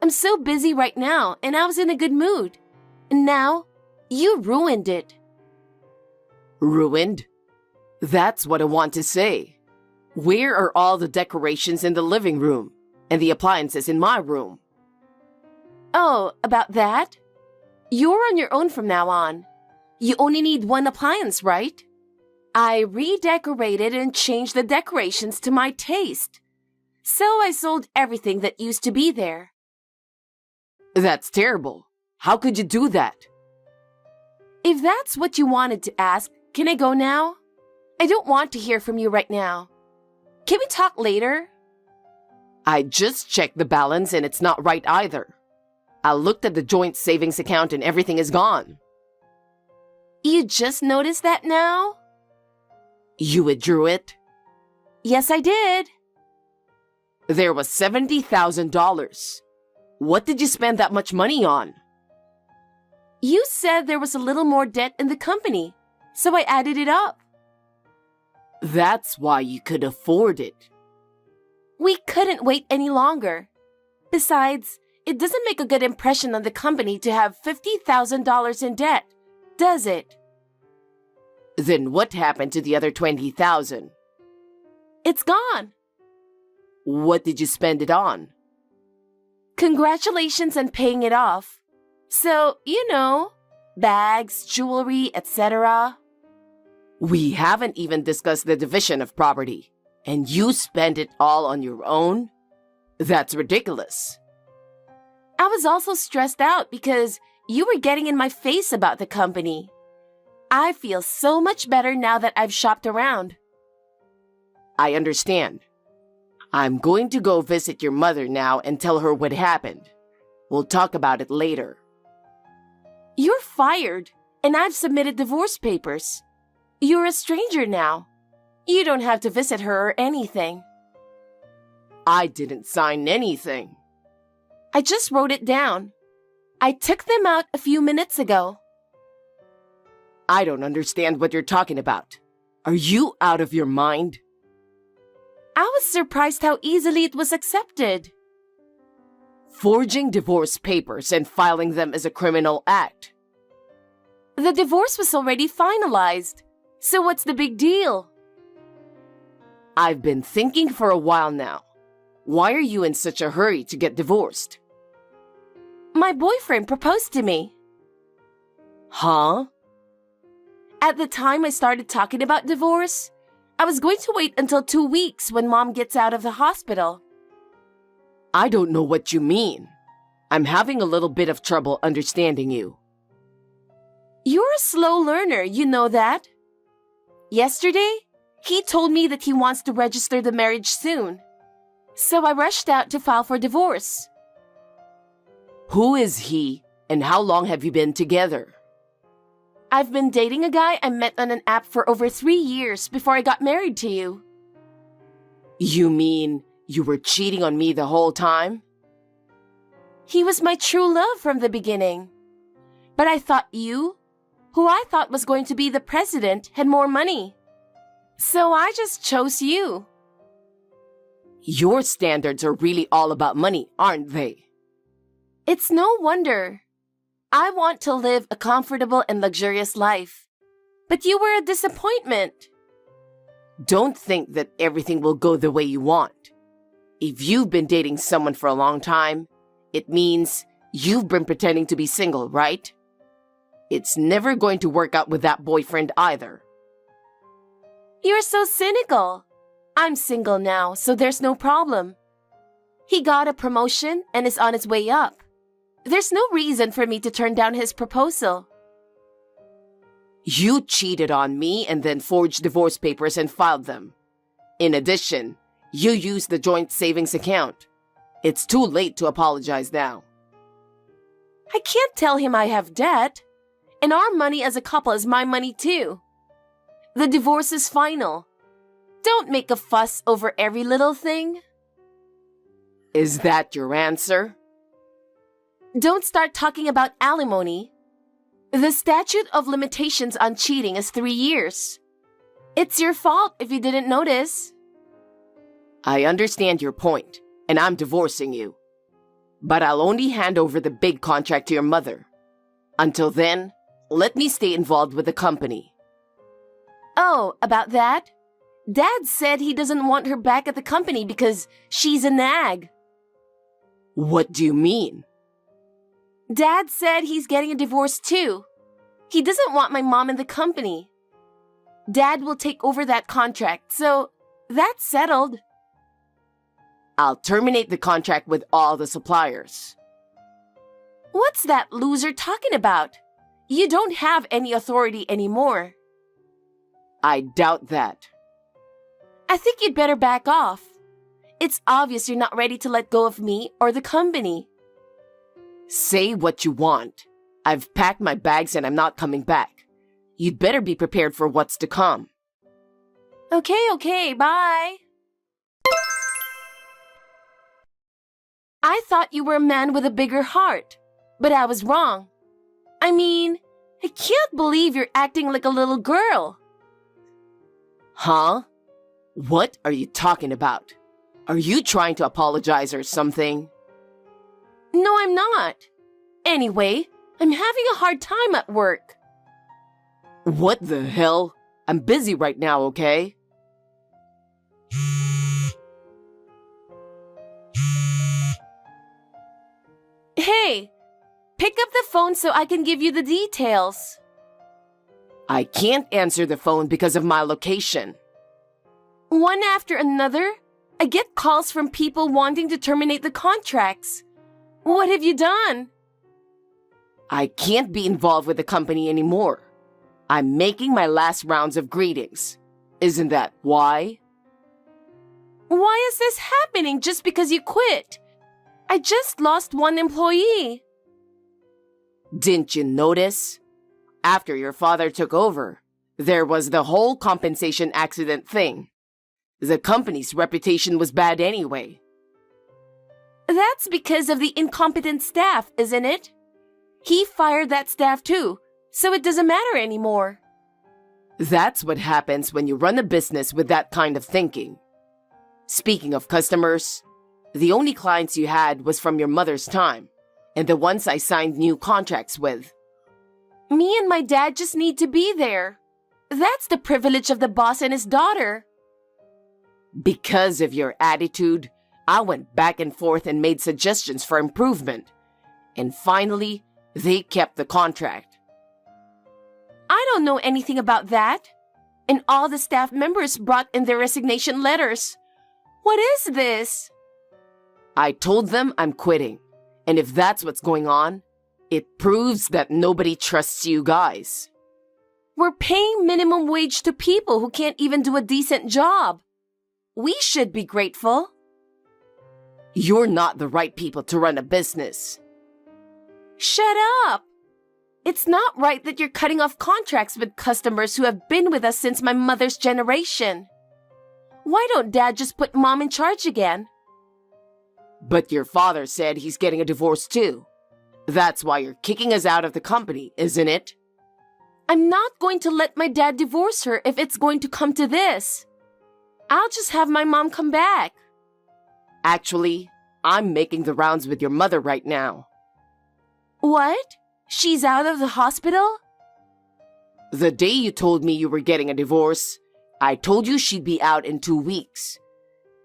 I'm so busy right now, and I was in a good mood. And now, you ruined it. Ruined? That's what I want to say. Where are all the decorations in the living room and the appliances in my room? Oh, about that? You're on your own from now on. You only need one appliance, right? I redecorated and changed the decorations to my taste. So I sold everything that used to be there. That's terrible. How could you do that? If that's what you wanted to ask, can I go now? I don't want to hear from you right now. Can we talk later? I just checked the balance and it's not right either. I looked at the joint savings account and everything is gone. You just noticed that now? You withdrew it? Yes, I did. There was $70,000. What did you spend that much money on? You said there was a little more debt in the company, so I added it up. That's why you could afford it. We couldn't wait any longer. Besides, it doesn't make a good impression on the company to have $50,000 in debt, does it? Then what happened to the other $20,000? It's gone. What did you spend it on? Congratulations on paying it off. So, bags, jewelry, etc. We haven't even discussed the division of property, and you spend it all on your own? That's ridiculous. I was also stressed out because you were getting in my face about the company. I feel so much better now that I've shopped around. I understand. I'm going to go visit your mother now and tell her what happened. We'll talk about it later. You're fired, and I've submitted divorce papers. You're a stranger now. You don't have to visit her or anything. I didn't sign anything. I just wrote it down. I took them out a few minutes ago. I don't understand what you're talking about. Are you out of your mind? I was surprised how easily it was accepted. Forging divorce papers and filing them is a criminal act. The divorce was already finalized. So what's the big deal? I've been thinking for a while now. Why are you in such a hurry to get divorced? My boyfriend proposed to me. Huh? At the time I started talking about divorce, I was going to wait until 2 weeks when Mom gets out of the hospital. I don't know what you mean. I'm having a little bit of trouble understanding you. You're a slow learner, you know that. Yesterday, he told me that he wants to register the marriage soon. So I rushed out to file for divorce. Who is he, and how long have you been together? I've been dating a guy I met on an app for over 3 years before I got married to you. You mean you were cheating on me the whole time? He was my true love from the beginning. But I thought you, who I thought was going to be the president, had more money. So I just chose you. Your standards are really all about money, aren't they? It's no wonder. I want to live a comfortable and luxurious life. But you were a disappointment. Don't think that everything will go the way you want. If you've been dating someone for a long time, it means you've been pretending to be single, right? It's never going to work out with that boyfriend either. You're so cynical. I'm single now, so there's no problem. He got a promotion and is on his way up. There's no reason for me to turn down his proposal. You cheated on me and then forged divorce papers and filed them. In addition, you used the joint savings account. It's too late to apologize now. I can't tell him I have debt. And our money as a couple is my money too. The divorce is final. Don't make a fuss over every little thing. Is that your answer? Don't start talking about alimony. The statute of limitations on cheating is 3 years. It's your fault if you didn't notice. I understand your point, and I'm divorcing you. But I'll only hand over the big contract to your mother. Until then, let me stay involved with the company. Oh, about that? Dad said he doesn't want her back at the company because she's a nag. What do you mean? Dad said he's getting a divorce too. He doesn't want my mom in the company. Dad will take over that contract, so that's settled. I'll terminate the contract with all the suppliers. What's that loser talking about? You don't have any authority anymore. I doubt that. I think you'd better back off. It's obvious you're not ready to let go of me or the company. Say what you want. I've packed my bags and I'm not coming back. You'd better be prepared for what's to come. Okay, bye. I thought you were a man with a bigger heart, but I was wrong. I mean, I can't believe you're acting like a little girl. Huh? What are you talking about? Are you trying to apologize or something? No, I'm not. Anyway, I'm having a hard time at work. What the hell? I'm busy right now, okay? Hey, pick up the phone so I can give you the details. I can't answer the phone because of my location. One after another? I get calls from people wanting to terminate the contracts. What have you done? I can't be involved with the company anymore. I'm making my last rounds of greetings. Isn't that why? Why is this happening just because you quit? I just lost one employee. Didn't you notice? After your father took over, there was the whole compensation accident thing. The company's reputation was bad anyway. That's because of the incompetent staff, isn't it? He fired that staff too, so it doesn't matter anymore. That's what happens when you run a business with that kind of thinking. Speaking of customers, the only clients you had was from your mother's time, and the ones I signed new contracts with. Me and my dad just need to be there. That's the privilege of the boss and his daughter. Because of your attitude, I went back and forth and made suggestions for improvement. And finally, they kept the contract. I don't know anything about that. And all the staff members brought in their resignation letters. What is this? I told them I'm quitting. And if that's what's going on, it proves that nobody trusts you guys. We're paying minimum wage to people who can't even do a decent job. We should be grateful. You're not the right people to run a business. Shut up! It's not right that you're cutting off contracts with customers who have been with us since my mother's generation. Why don't Dad just put Mom in charge again? But your father said he's getting a divorce too. That's why you're kicking us out of the company, isn't it? I'm not going to let my dad divorce her if it's going to come to this. I'll just have my mom come back. Actually, I'm making the rounds with your mother right now. What? She's out of the hospital? The day you told me you were getting a divorce, I told you she'd be out in 2 weeks.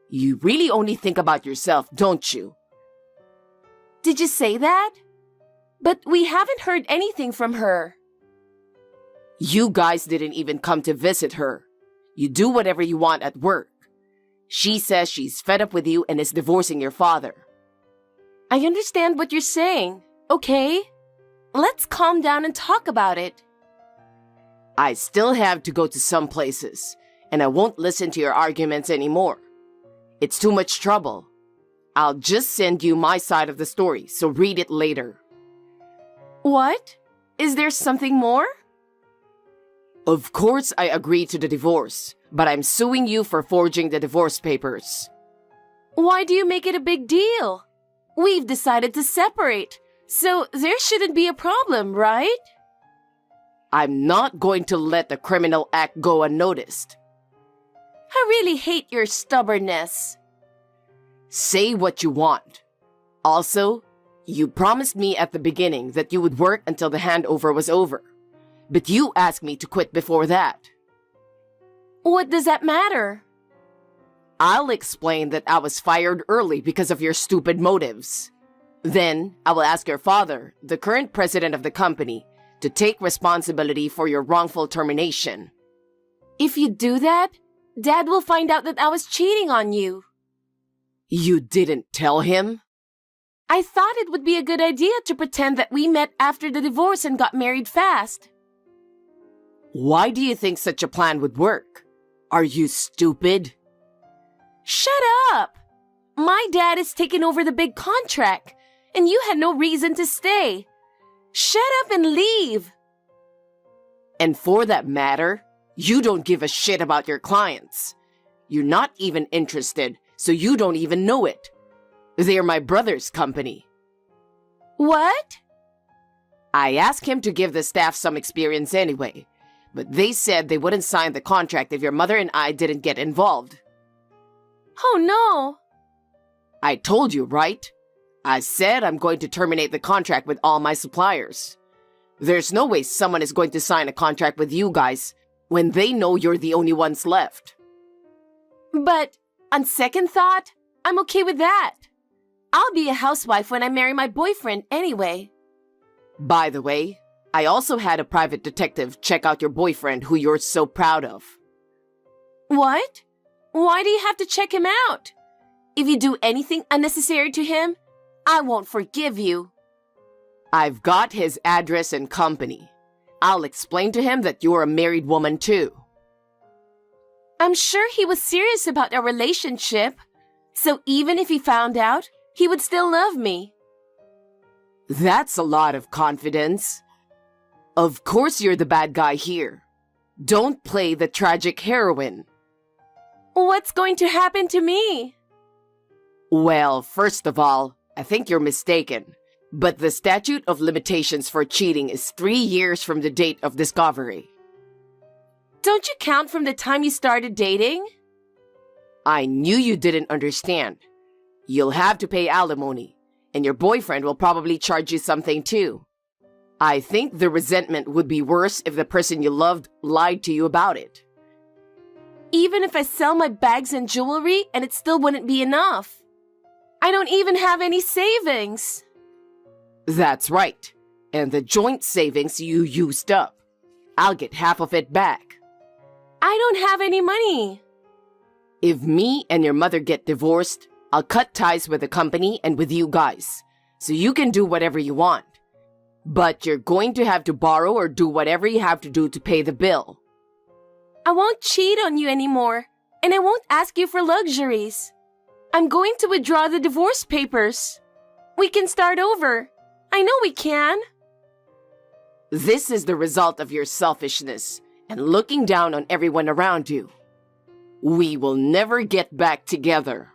You really only think about yourself, don't you? Did you say that? But we haven't heard anything from her. You guys didn't even come to visit her. You do whatever you want at work. She says she's fed up with you and is divorcing your father. I understand what you're saying, okay? Let's calm down and talk about it. I still have to go to some places, and I won't listen to your arguments anymore. It's too much trouble. I'll just send you my side of the story, so read it later. What? Is there something more? Of course I agree to the divorce, but I'm suing you for forging the divorce papers. Why do you make it a big deal? We've decided to separate, so there shouldn't be a problem, right? I'm not going to let the criminal act go unnoticed. I really hate your stubbornness. Say what you want. Also, you promised me at the beginning that you would work until the handover was over. But you asked me to quit before that. What does that matter? I'll explain that I was fired early because of your stupid motives. Then, I will ask your father, the current president of the company, to take responsibility for your wrongful termination. If you do that, Dad will find out that I was cheating on you. You didn't tell him? I thought it would be a good idea to pretend that we met after the divorce and got married fast. Why do you think such a plan would work? Are you stupid? Shut up! My dad is taking over the big contract, and you had no reason to stay. Shut up and leave! And for that matter, you don't give a shit about your clients. You're not even interested, so you don't even know it. They're my brother's company. What? I asked him to give the staff some experience anyway, but they said they wouldn't sign the contract if your mother and I didn't get involved. Oh no! I told you, right? I said I'm going to terminate the contract with all my suppliers. There's no way someone is going to sign a contract with you guys when they know you're the only ones left. But, on second thought, I'm okay with that. I'll be a housewife when I marry my boyfriend anyway. By the way, I also had a private detective check out your boyfriend who you're so proud of. What? Why do you have to check him out? If you do anything unnecessary to him, I won't forgive you. I've got his address and company. I'll explain to him that you're a married woman too. I'm sure he was serious about our relationship, so even if he found out, he would still love me. That's a lot of confidence. Of course you're the bad guy here. Don't play the tragic heroine. What's going to happen to me? Well, first of all, I think you're mistaken. But the statute of limitations for cheating is 3 years from the date of discovery. Don't you count from the time you started dating? I knew you didn't understand. You'll have to pay alimony, and your boyfriend will probably charge you something too. I think the resentment would be worse if the person you loved lied to you about it. Even if I sell my bags and jewelry, and it still wouldn't be enough. I don't even have any savings. That's right. And the joint savings you used up. I'll get half of it back. I don't have any money. If me and your mother get divorced, I'll cut ties with the company and with you guys, so you can do whatever you want. But you're going to have to borrow or do whatever you have to do to pay the bill. I won't cheat on you anymore, and I won't ask you for luxuries. I'm going to withdraw the divorce papers. We can start over. I know we can. This is the result of your selfishness and looking down on everyone around you. We will never get back together.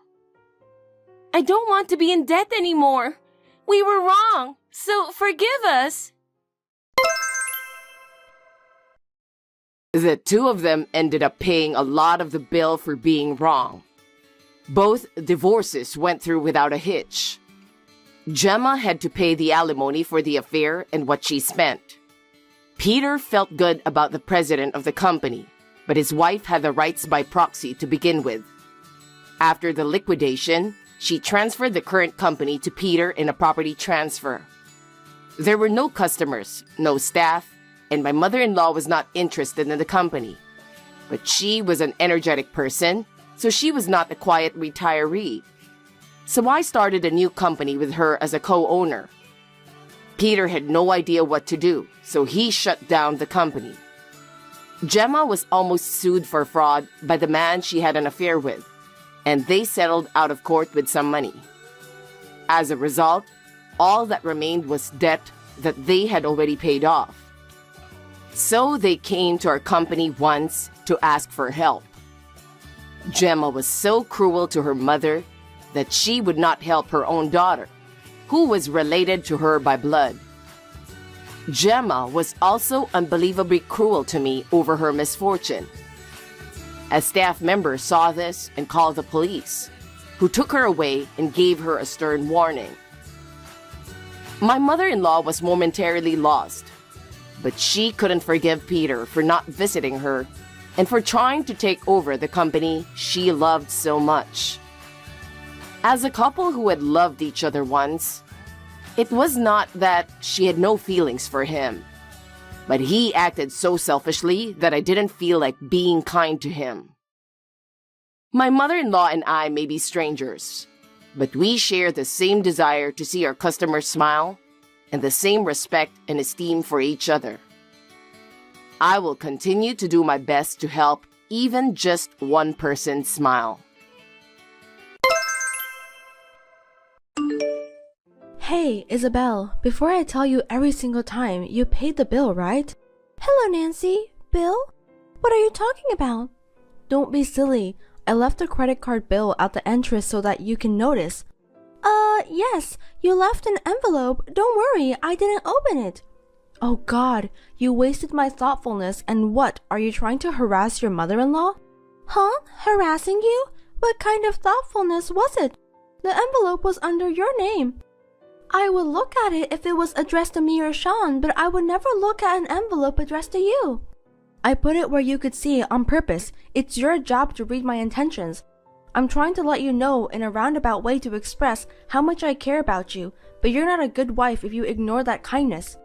I don't want to be in debt anymore. We were wrong, so forgive us. The two of them ended up paying a lot of the bill for being wrong. Both divorces went through without a hitch. Gemma had to pay the alimony for the affair and what she spent. Peter felt good about the president of the company, but his wife had the rights by proxy to begin with. After the liquidation, she transferred the current company to Peter in a property transfer. There were no customers, no staff, and my mother-in-law was not interested in the company. But she was an energetic person, so she was not a quiet retiree. So I started a new company with her as a co-owner. Peter had no idea what to do, so he shut down the company. Gemma was almost sued for fraud by the man she had an affair with, and they settled out of court with some money. As a result, all that remained was debt that they had already paid off. So they came to our company once to ask for help. Gemma was so cruel to her mother that she would not help her own daughter, who was related to her by blood. Gemma was also unbelievably cruel to me over her misfortune. A staff member saw this and called the police, who took her away and gave her a stern warning. My mother-in-law was momentarily lost, but she couldn't forgive Peter for not visiting her and for trying to take over the company she loved so much. As a couple who had loved each other once, it was not that she had no feelings for him, but he acted so selfishly that I didn't feel like being kind to him. My mother-in-law and I may be strangers, but we share the same desire to see our customers smile and the same respect and esteem for each other. I will continue to do my best to help even just one person smile. Hey, Isabel, before I tell you every single time, you paid the bill, right? Hello, Nancy. Bill? What are you talking about? Don't be silly. I left the credit card bill at the entrance so that you can notice. Yes, you left an envelope. Don't worry, I didn't open it. Oh God, you wasted my thoughtfulness, and what, are you trying to harass your mother-in-law? Huh? Harassing you? What kind of thoughtfulness was it? The envelope was under your name. I would look at it if it was addressed to me or Sean, but I would never look at an envelope addressed to you. I put it where you could see it on purpose. It's your job to read my intentions. I'm trying to let you know in a roundabout way to express how much I care about you, but you're not a good wife if you ignore that kindness.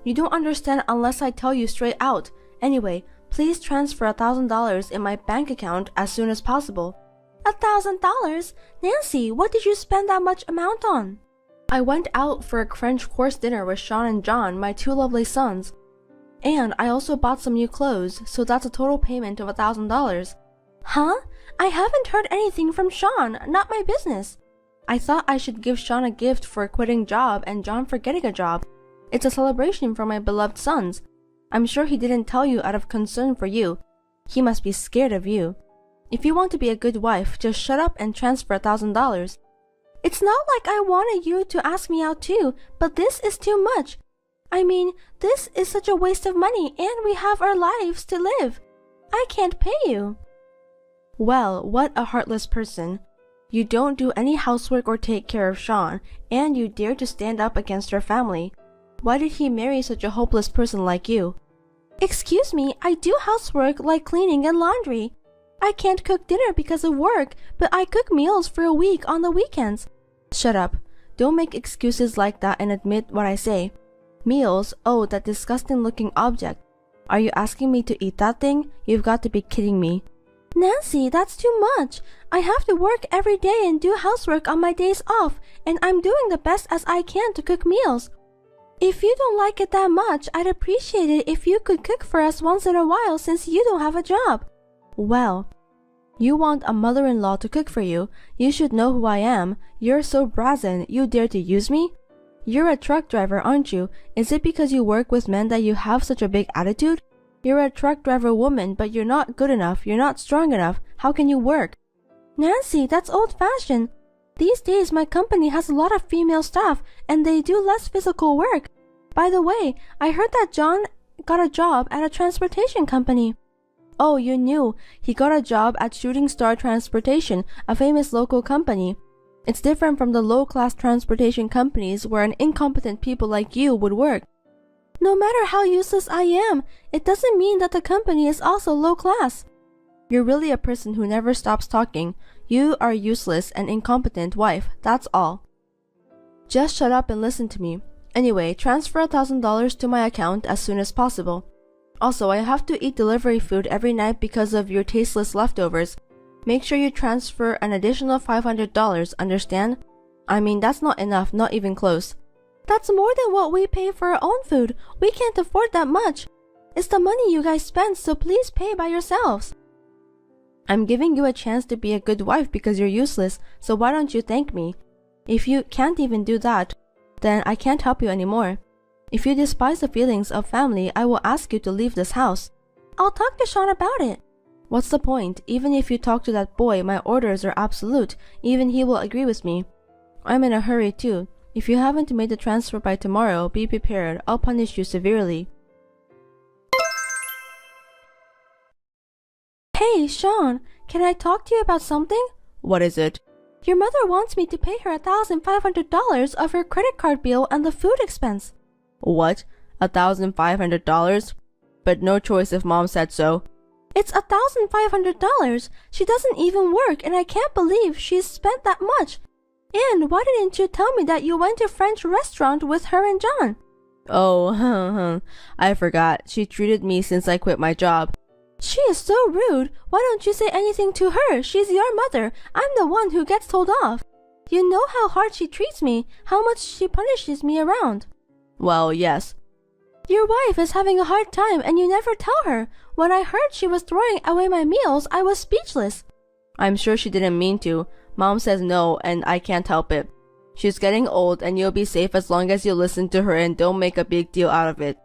You don't understand unless I tell you straight out. Anyway, please transfer $1,000 in my bank account as soon as possible. $1,000? Nancy, what did you spend that much amount on? I went out for a French course dinner with Sean and John, my two lovely sons. And I also bought some new clothes, so that's a total payment of $1,000. Huh? I haven't heard anything from Sean, not my business. I thought I should give Sean a gift for quitting job and John for getting a job. It's a celebration for my beloved sons. I'm sure he didn't tell you out of concern for you. He must be scared of you. If you want to be a good wife, just shut up and transfer $1,000. It's not like I wanted you to ask me out too, but this is too much. I mean, this is such a waste of money and we have our lives to live. I can't pay you. Well, what a heartless person. You don't do any housework or take care of Sean, and you dare to stand up against your family. Why did he marry such a hopeless person like you? Excuse me, I do housework like cleaning and laundry. I can't cook dinner because of work, but I cook meals for a week on the weekends. Shut up. Don't make excuses like that and admit what I say. Meals? Oh, that disgusting looking object. Are you asking me to eat that thing? You've got to be kidding me. Nancy, that's too much. I have to work every day and do housework on my days off, and I'm doing the best as I can to cook meals. If you don't like it that much, I'd appreciate it if you could cook for us once in a while since you don't have a job. Well, you want a mother-in-law to cook for you. You should know who I am. You're so brazen, you dare to use me? You're a truck driver, aren't you? Is it because you work with men that you have such a big attitude? You're a truck driver woman, but you're not good enough. You're not strong enough. How can you work? Nancy, that's old-fashioned. These days, my company has a lot of female staff, and they do less physical work. By the way, I heard that John got a job at a transportation company. Oh, you knew. He got a job at Shooting Star Transportation, a famous local company. It's different from the low-class transportation companies where an incompetent people like you would work. No matter how useless I am, it doesn't mean that the company is also low class. You're really a person who never stops talking. You are a useless and incompetent wife, that's all. Just shut up and listen to me. Anyway, transfer $1,000 to my account as soon as possible. Also, I have to eat delivery food every night because of your tasteless leftovers. Make sure you transfer an additional $500, understand? I mean, that's not enough, not even close. That's more than what we pay for our own food. We can't afford that much. It's the money you guys spend, so please pay by yourselves. I'm giving you a chance to be a good wife because you're useless, so why don't you thank me? If you can't even do that, then I can't help you anymore. If you despise the feelings of family, I will ask you to leave this house. I'll talk to Sean about it. What's the point? Even if you talk to that boy, my orders are absolute. Even he will agree with me. I'm in a hurry too. If you haven't made the transfer by tomorrow, be prepared. I'll punish you severely. Hey, Sean, can I talk to you about something? What is it? Your mother wants me to pay her $1,500 of her credit card bill and the food expense. What? $1,500? But no choice if Mom said so. It's $1,500. She doesn't even work, and I can't believe she's spent that much. And why didn't you tell me that you went to a French restaurant with her and John? Oh, I forgot. She treated me since I quit my job. She is so rude. Why don't you say anything to her? She's your mother. I'm the one who gets told off. You know how hard she treats me, how much she punishes me around. Well, yes. Your wife is having a hard time and you never tell her. When I heard she was throwing away my meals, I was speechless. I'm sure she didn't mean to. Mom says no, and I can't help it. She's getting old, and you'll be safe as long as you listen to her and don't make a big deal out of it.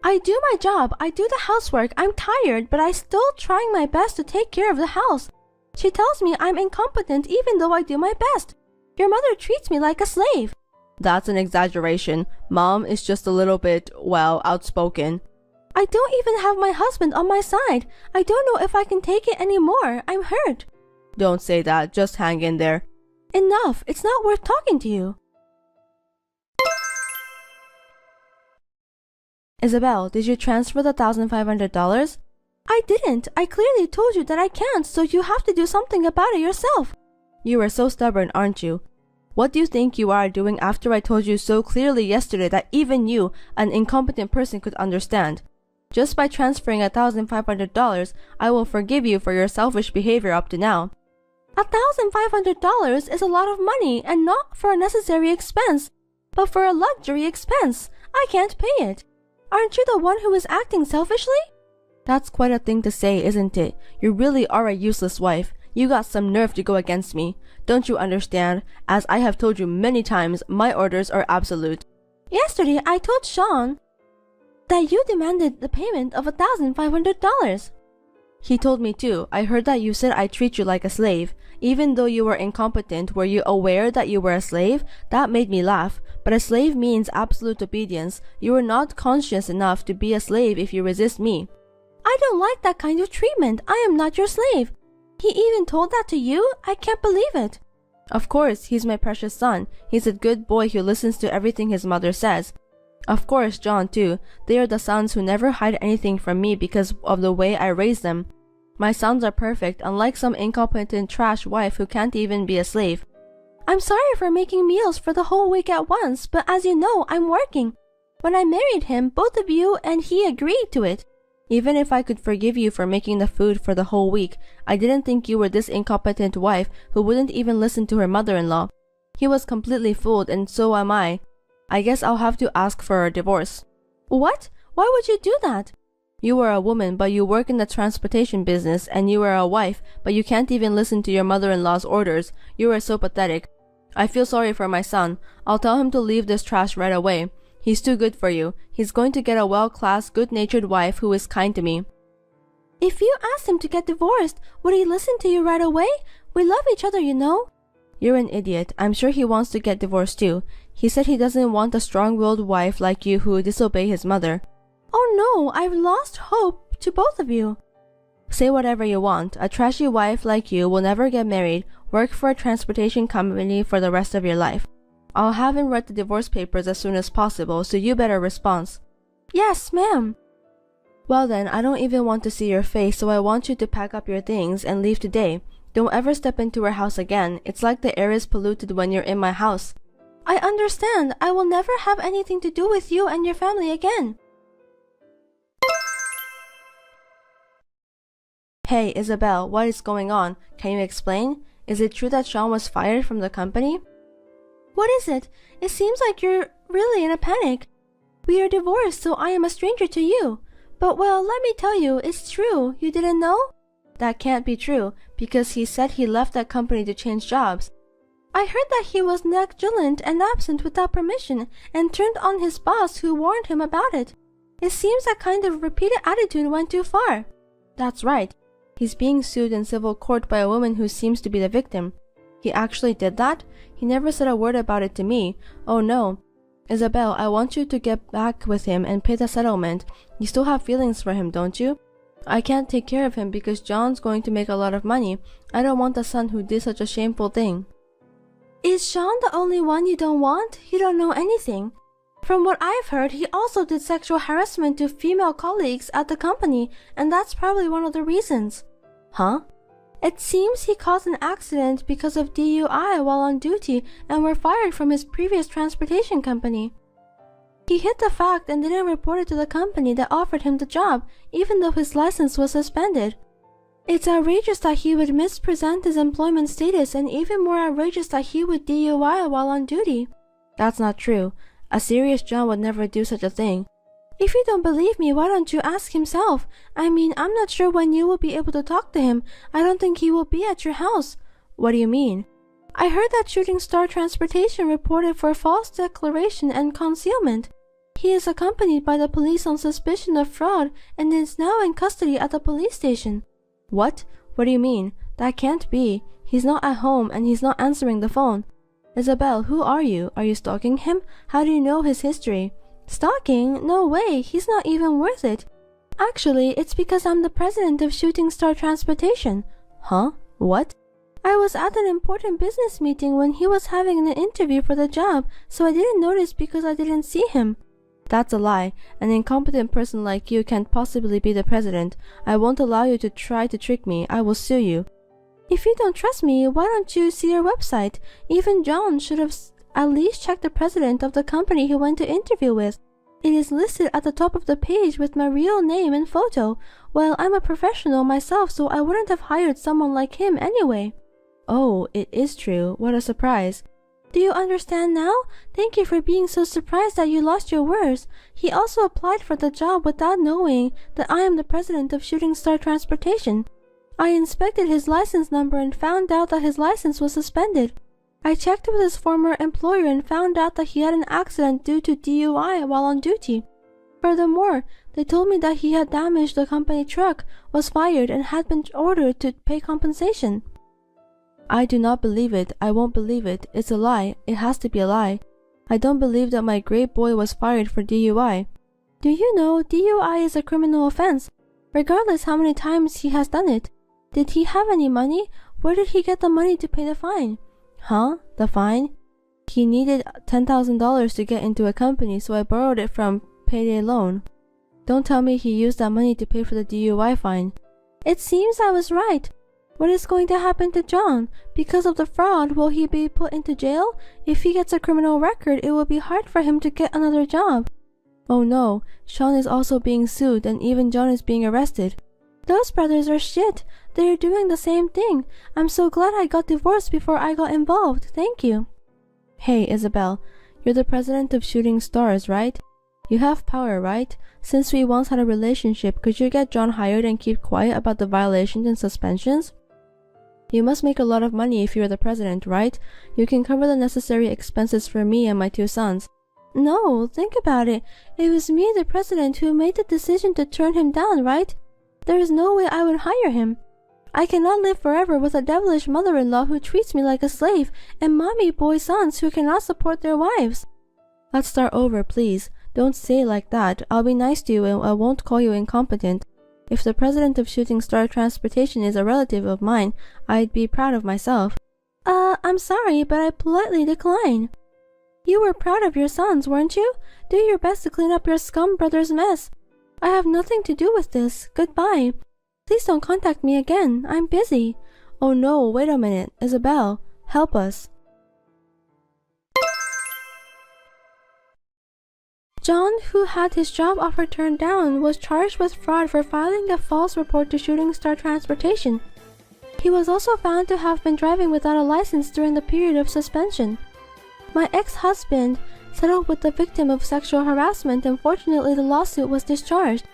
I do my job. I do the housework. I'm tired, but I'm still trying my best to take care of the house. She tells me I'm incompetent even though I do my best. Your mother treats me like a slave. That's an exaggeration. Mom is just a little bit, well, outspoken. I don't even have my husband on my side. I don't know if I can take it anymore. I'm hurt. Don't say that. Just hang in there. Enough. It's not worth talking to you. Isabel, did you transfer the $1,500? I didn't. I clearly told you that I can't, so you have to do something about it yourself. You are so stubborn, aren't you? What do you think you are doing after I told you so clearly yesterday that even you, an incompetent person, could understand? Just by transferring $1,500, I will forgive you for your selfish behavior up to now. $1,500 is a lot of money, and not for a necessary expense, but for a luxury expense. I can't pay it. Aren't you the one who is acting selfishly? That's quite a thing to say, isn't it? You really are a useless wife. You got some nerve to go against me. Don't you understand? As I have told you many times, my orders are absolute. Yesterday, I told Sean that you demanded the payment of $1,500. He told me too. I heard that you said I treat you like a slave. Even though you were incompetent, were you aware that you were a slave? That made me laugh. But a slave means absolute obedience. You are not conscious enough to be a slave if you resist me. I don't like that kind of treatment. I am not your slave. He even told that to you? I can't believe it. Of course, he's my precious son. He's a good boy who listens to everything his mother says. Of course, John too. They are the sons who never hide anything from me because of the way I raise them. My sons are perfect, unlike some incompetent trash wife who can't even be a slave. I'm sorry for making meals for the whole week at once, but as you know, I'm working. When I married him, both of you and he agreed to it. Even if I could forgive you for making the food for the whole week, I didn't think you were this incompetent wife who wouldn't even listen to her mother-in-law. He was completely fooled, and so am I. I guess I'll have to ask for a divorce. What? Why would you do that? You are a woman, but you work in the transportation business, and you are a wife, but you can't even listen to your mother-in-law's orders. You are so pathetic. I feel sorry for my son. I'll tell him to leave this trash right away. He's too good for you. He's going to get a well-classed, good-natured wife who is kind to me. If you asked him to get divorced, would he listen to you right away? We love each other, you know. You're an idiot. I'm sure he wants to get divorced too. He said he doesn't want a strong-willed wife like you who would disobey his mother. Oh no, I've lost hope to both of you. Say whatever you want. A trashy wife like you will never get married, work for a transportation company for the rest of your life. I'll have him write the divorce papers as soon as possible, so you better respond. Yes, ma'am. Well then, I don't even want to see your face, so I want you to pack up your things and leave today. Don't ever step into our house again. It's like the air is polluted when you're in my house. I understand. I will never have anything to do with you and your family again. Hey, Isabel, what is going on? Can you explain? Is it true that Sean was fired from the company? What is it? It seems like you're really in a panic. We are divorced, so I am a stranger to you. But well, let me tell you, it's true. You didn't know? That can't be true, because he said he left that company to change jobs. I heard that he was negligent and absent without permission, and turned on his boss who warned him about it. It seems that kind of repeated attitude went too far. That's right. He's being sued in civil court by a woman who seems to be the victim. He actually did that? He never said a word about it to me. Oh no. Isabel, I want you to get back with him and pay the settlement. You still have feelings for him, don't you? I can't take care of him because John's going to make a lot of money. I don't want a son who did such a shameful thing. Is Sean the only one you don't want? You don't know anything. From what I've heard, he also did sexual harassment to female colleagues at the company, and that's probably one of the reasons. Huh? It seems he caused an accident because of DUI while on duty and were fired from his previous transportation company. He hid the fact and didn't report it to the company that offered him the job, even though his license was suspended. It's outrageous that he would mispresent his employment status, and even more outrageous that he would DUI while on duty. That's not true. A serious John would never do such a thing. If you don't believe me, why don't you ask himself? I mean, I'm not sure when you will be able to talk to him. I don't think he will be at your house. What do you mean? I heard that Shooting Star Transportation reported for false declaration and concealment. He is accompanied by the police on suspicion of fraud and is now in custody at the police station. What? What do you mean? That can't be. He's not at home and he's not answering the phone. Isabel, who are you? Are you stalking him? How do you know his history? Stalking? No way. He's not even worth it. Actually, it's because I'm the president of Shooting Star Transportation. Huh? What? I was at an important business meeting when he was having an interview for the job, so I didn't notice because I didn't see him. That's a lie. An incompetent person like you can't possibly be the president. I won't allow you to try to trick me. I will sue you. If you don't trust me, why don't you see your website? Even John should have at least checked the president of the company he went to interview with. It is listed at the top of the page with my real name and photo. Well, I'm a professional myself, so I wouldn't have hired someone like him anyway. Oh, it is true. What a surprise. Do you understand now? Thank you for being so surprised that you lost your words. He also applied for the job without knowing that I am the president of Shooting Star Transportation. I inspected his license number and found out that his license was suspended. I checked with his former employer and found out that he had an accident due to DUI while on duty. Furthermore, they told me that he had damaged the company truck, was fired, and had been ordered to pay compensation. I do not believe it. I won't believe it. It's a lie. It has to be a lie. I don't believe that my great boy was fired for DUI. Do you know DUI is a criminal offense, regardless how many times he has done it? Did he have any money? Where did he get the money to pay the fine? Huh? The fine? He needed $10,000 to get into a company, so I borrowed it from payday loan. Don't tell me he used that money to pay for the DUI fine. It seems I was right. What is going to happen to John? Because of the fraud, will he be put into jail? If he gets a criminal record, it will be hard for him to get another job. Oh no, Sean is also being sued and even John is being arrested. Those brothers are shit. They are doing the same thing. I'm so glad I got divorced before I got involved. Thank you. Hey, Isabel, you're the president of Shooting Stars, right? You have power, right? Since we once had a relationship, could you get John hired and keep quiet about the violations and suspensions? You must make a lot of money if you're the president, right? You can cover the necessary expenses for me and my 2 sons. No, think about it. It was me, the president, who made the decision to turn him down, right? There is no way I would hire him. I cannot live forever with a devilish mother-in-law who treats me like a slave and mommy boy sons who cannot support their wives. Let's start over, please. Don't say it like that. I'll be nice to you and I won't call you incompetent. If the president of Shooting Star Transportation is a relative of mine, I'd be proud of myself. I'm sorry, but I politely decline. You were proud of your sons, weren't you? Do your best to clean up your scum brother's mess. I have nothing to do with this. Goodbye. Please don't contact me again. I'm busy. Oh no, wait a minute. Isabel, help us. John, who had his job offer turned down, was charged with fraud for filing a false report to Shooting Star Transportation. He was also found to have been driving without a license during the period of suspension. My ex-husband settled with the victim of sexual harassment and fortunately the lawsuit was discharged.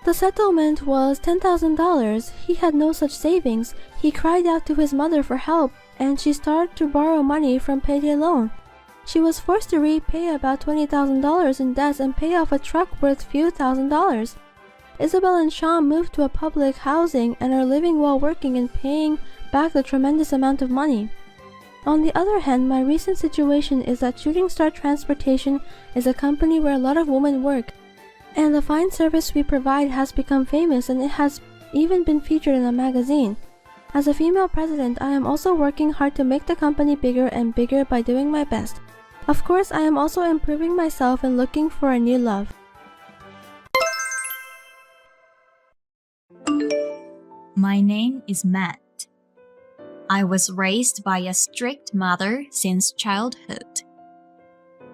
The settlement was $10,000. He had no such savings. He cried out to his mother for help and she started to borrow money from payday loan. She was forced to repay about $20,000 in debts and pay off a truck worth few $1,000s. Isabel and Sean moved to a public housing and are living while working and paying back the tremendous amount of money. On the other hand, my recent situation is that Shooting Star Transportation is a company where a lot of women work, and the fine service we provide has become famous and it has even been featured in a magazine. As a female president, I am also working hard to make the company bigger and bigger by doing my best. Of course, I am also improving myself and looking for a new love. My name is Matt. I was raised by a strict mother since childhood.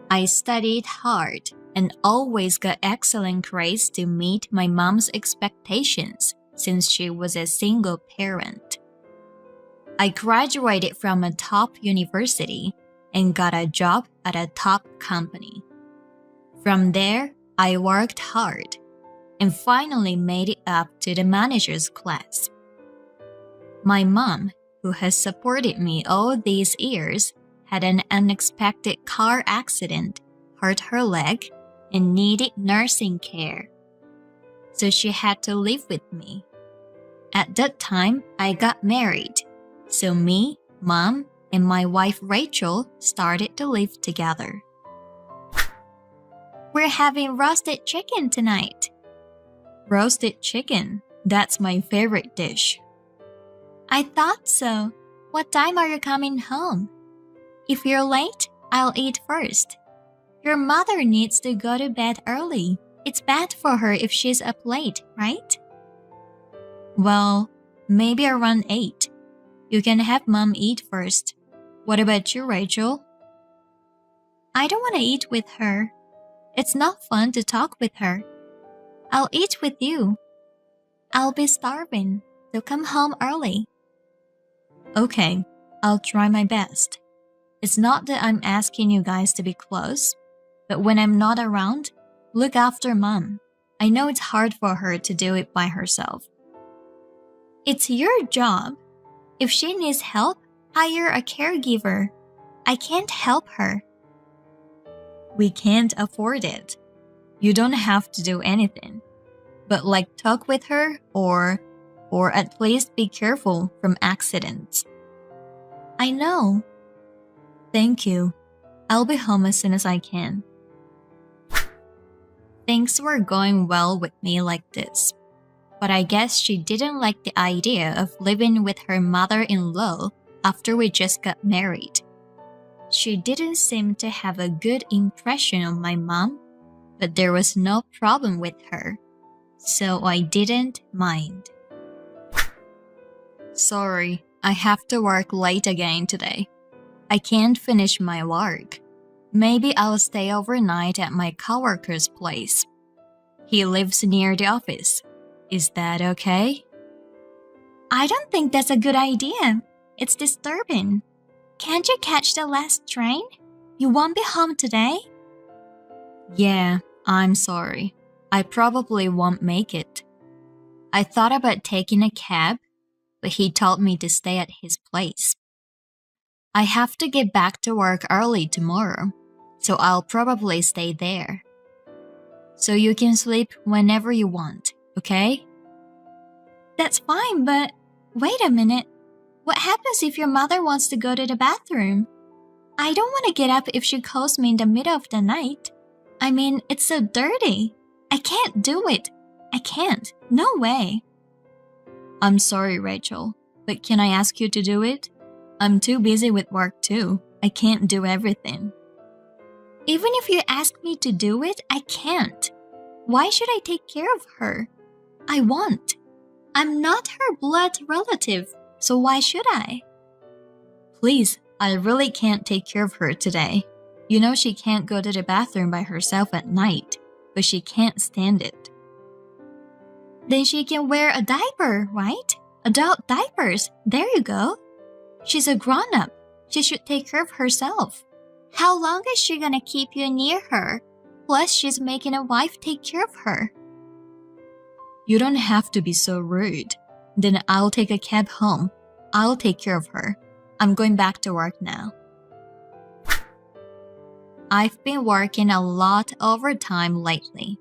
I studied hard and always got excellent grades to meet my mom's expectations since she was a single parent. I graduated from a top university and got a job at a top company. From there, I worked hard and finally made it up to the manager's class. My mom, who has supported me all these years, had an unexpected car accident, hurt her leg, and needed nursing care. So she had to live with me. At that time, I got married. So me, Mom, and my wife Rachel started to live together. We're having roasted chicken tonight. Roasted chicken, that's my favorite dish. I thought so. What time are you coming home? If you're late, I'll eat first. Your mother needs to go to bed early. It's bad for her if she's up late, right? Well, maybe around 8. You can have Mom eat first. What about you, Rachel? I don't want to eat with her. It's not fun to talk with her. I'll eat with you. I'll be starving, so come home early. Okay, I'll try my best. It's not that I'm asking you guys to be close, but when I'm not around, look after Mom. I know it's hard for her to do it by herself. It's your job. If she needs help, hire a caregiver. I can't help her. We can't afford it. You don't have to do anything. But like talk with her or at least be careful from accidents. I know. Thank you. I'll be home as soon as I can. Things were going well with me like this. But I guess she didn't like the idea of living with her mother-in-law after we just got married. She didn't seem to have a good impression of my mom, but there was no problem with her, so I didn't mind. Sorry, I have to work late again today. I can't finish my work. Maybe I'll stay overnight at my coworker's place. He lives near the office. Is that okay? I don't think that's a good idea. It's disturbing. Can't you catch the last train? You won't be home today? Yeah, I'm sorry. I probably won't make it. I thought about taking a cab, but he told me to stay at his place. I have to get back to work early tomorrow, so I'll probably stay there. So you can sleep whenever you want, okay? That's fine, but wait a minute. What happens if your mother wants to go to the bathroom? I don't want to get up if she calls me in the middle of the night. I mean, it's so dirty. I can't do it. I can't. No way. I'm sorry, Rachel, but can I ask you to do it? I'm too busy with work too. I can't do everything. Even if you ask me to do it, I can't. Why should I take care of her? I won't. I'm not her blood relative, so why should I? Please, I really can't take care of her today. You know she can't go to the bathroom by herself at night, but she can't stand it. Then she can wear a diaper, right? Adult diapers. There you go. She's a grown-up. She should take care of herself. How long is she gonna keep you near her? Plus, she's making a wife take care of her. You don't have to be so rude. Then I'll take a cab home. I'll take care of her. I'm going back to work now. I've been working a lot overtime lately.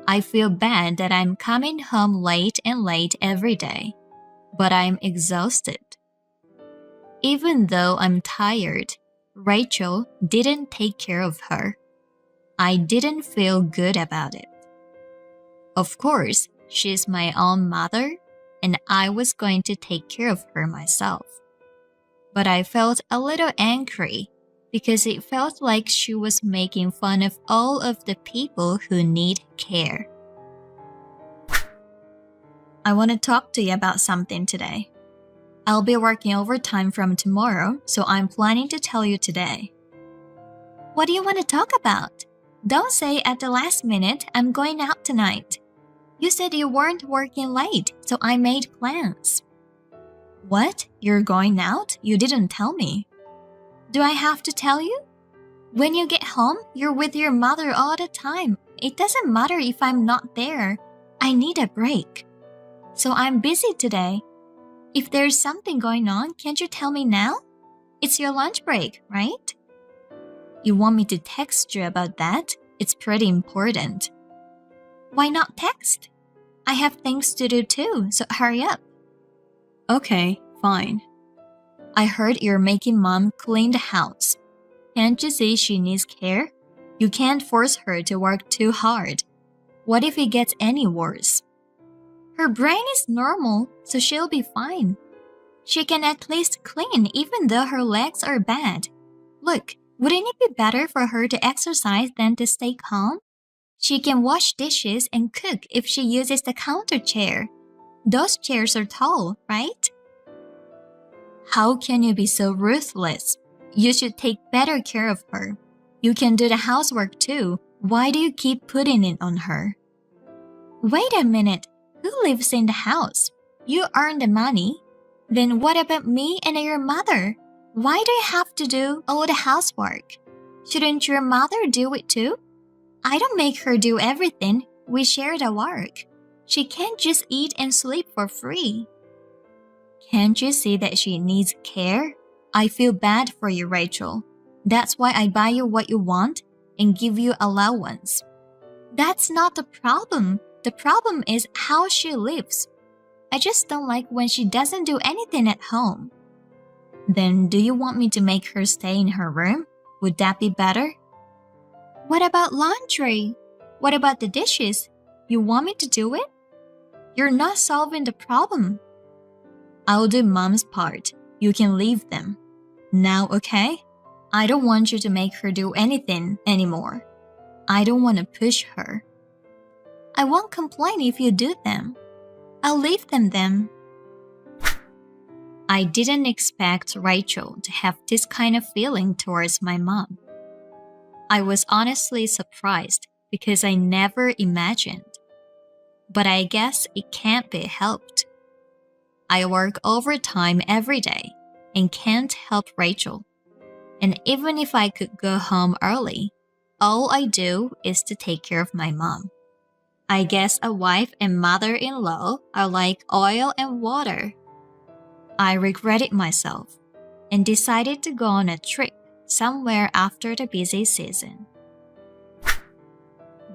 I feel bad that I'm coming home late and late every day, but I'm exhausted. Even though I'm tired, Rachel didn't take care of her. I didn't feel good about it. Of course, she's my own mother, and I was going to take care of her myself. But I felt a little angry because it felt like she was making fun of all of the people who need care. I want to talk to you about something today. I'll be working overtime from tomorrow, so I'm planning to tell you today. What do you want to talk about? Don't say at the last minute, I'm going out tonight. You said you weren't working late, so I made plans. What? You're going out? You didn't tell me. Do I have to tell you? When you get home, you're with your mother all the time. It doesn't matter if I'm not there. I need a break. So I'm busy today. If there's something going on, can't you tell me now? It's your lunch break, right? You want me to text you about that? It's pretty important. Why not text? I have things to do too, so hurry up. Okay, fine. I heard you're making Mom clean the house. Can't you see she needs care? You can't force her to work too hard. What if it gets any worse? Her brain is normal, so she'll be fine. She can at least clean even though her legs are bad. Look, wouldn't it be better for her to exercise than to stay calm? She can wash dishes and cook if she uses the counter chair. Those chairs are tall, right? How can you be so ruthless? You should take better care of her. You can do the housework too. Why do you keep putting it on her? Wait a minute. Who lives in the house? You earn the money. Then what about me and your mother? Why do you have to do all the housework? Shouldn't your mother do it too? I don't make her do everything. We share the work. She can't just eat and sleep for free. Can't you see that she needs care? I feel bad for you, Rachel. That's why I buy you what you want and give you allowance. That's not the problem. The problem is how she lives. I just don't like when she doesn't do anything at home. Then do you want me to make her stay in her room? Would that be better? What about laundry? What about the dishes? You want me to do it? You're not solving the problem. I'll do Mom's part. You can leave them. Now, okay? I don't want you to make her do anything anymore. I don't want to push her. I won't complain if you do them. I'll leave them then. I didn't expect Rachel to have this kind of feeling towards my mom. I was honestly surprised because I never imagined. But I guess it can't be helped. I work overtime every day and can't help Rachel. And even if I could go home early, all I do is to take care of my mom. I guess a wife and mother-in-law are like oil and water. I regretted myself and decided to go on a trip somewhere after the busy season.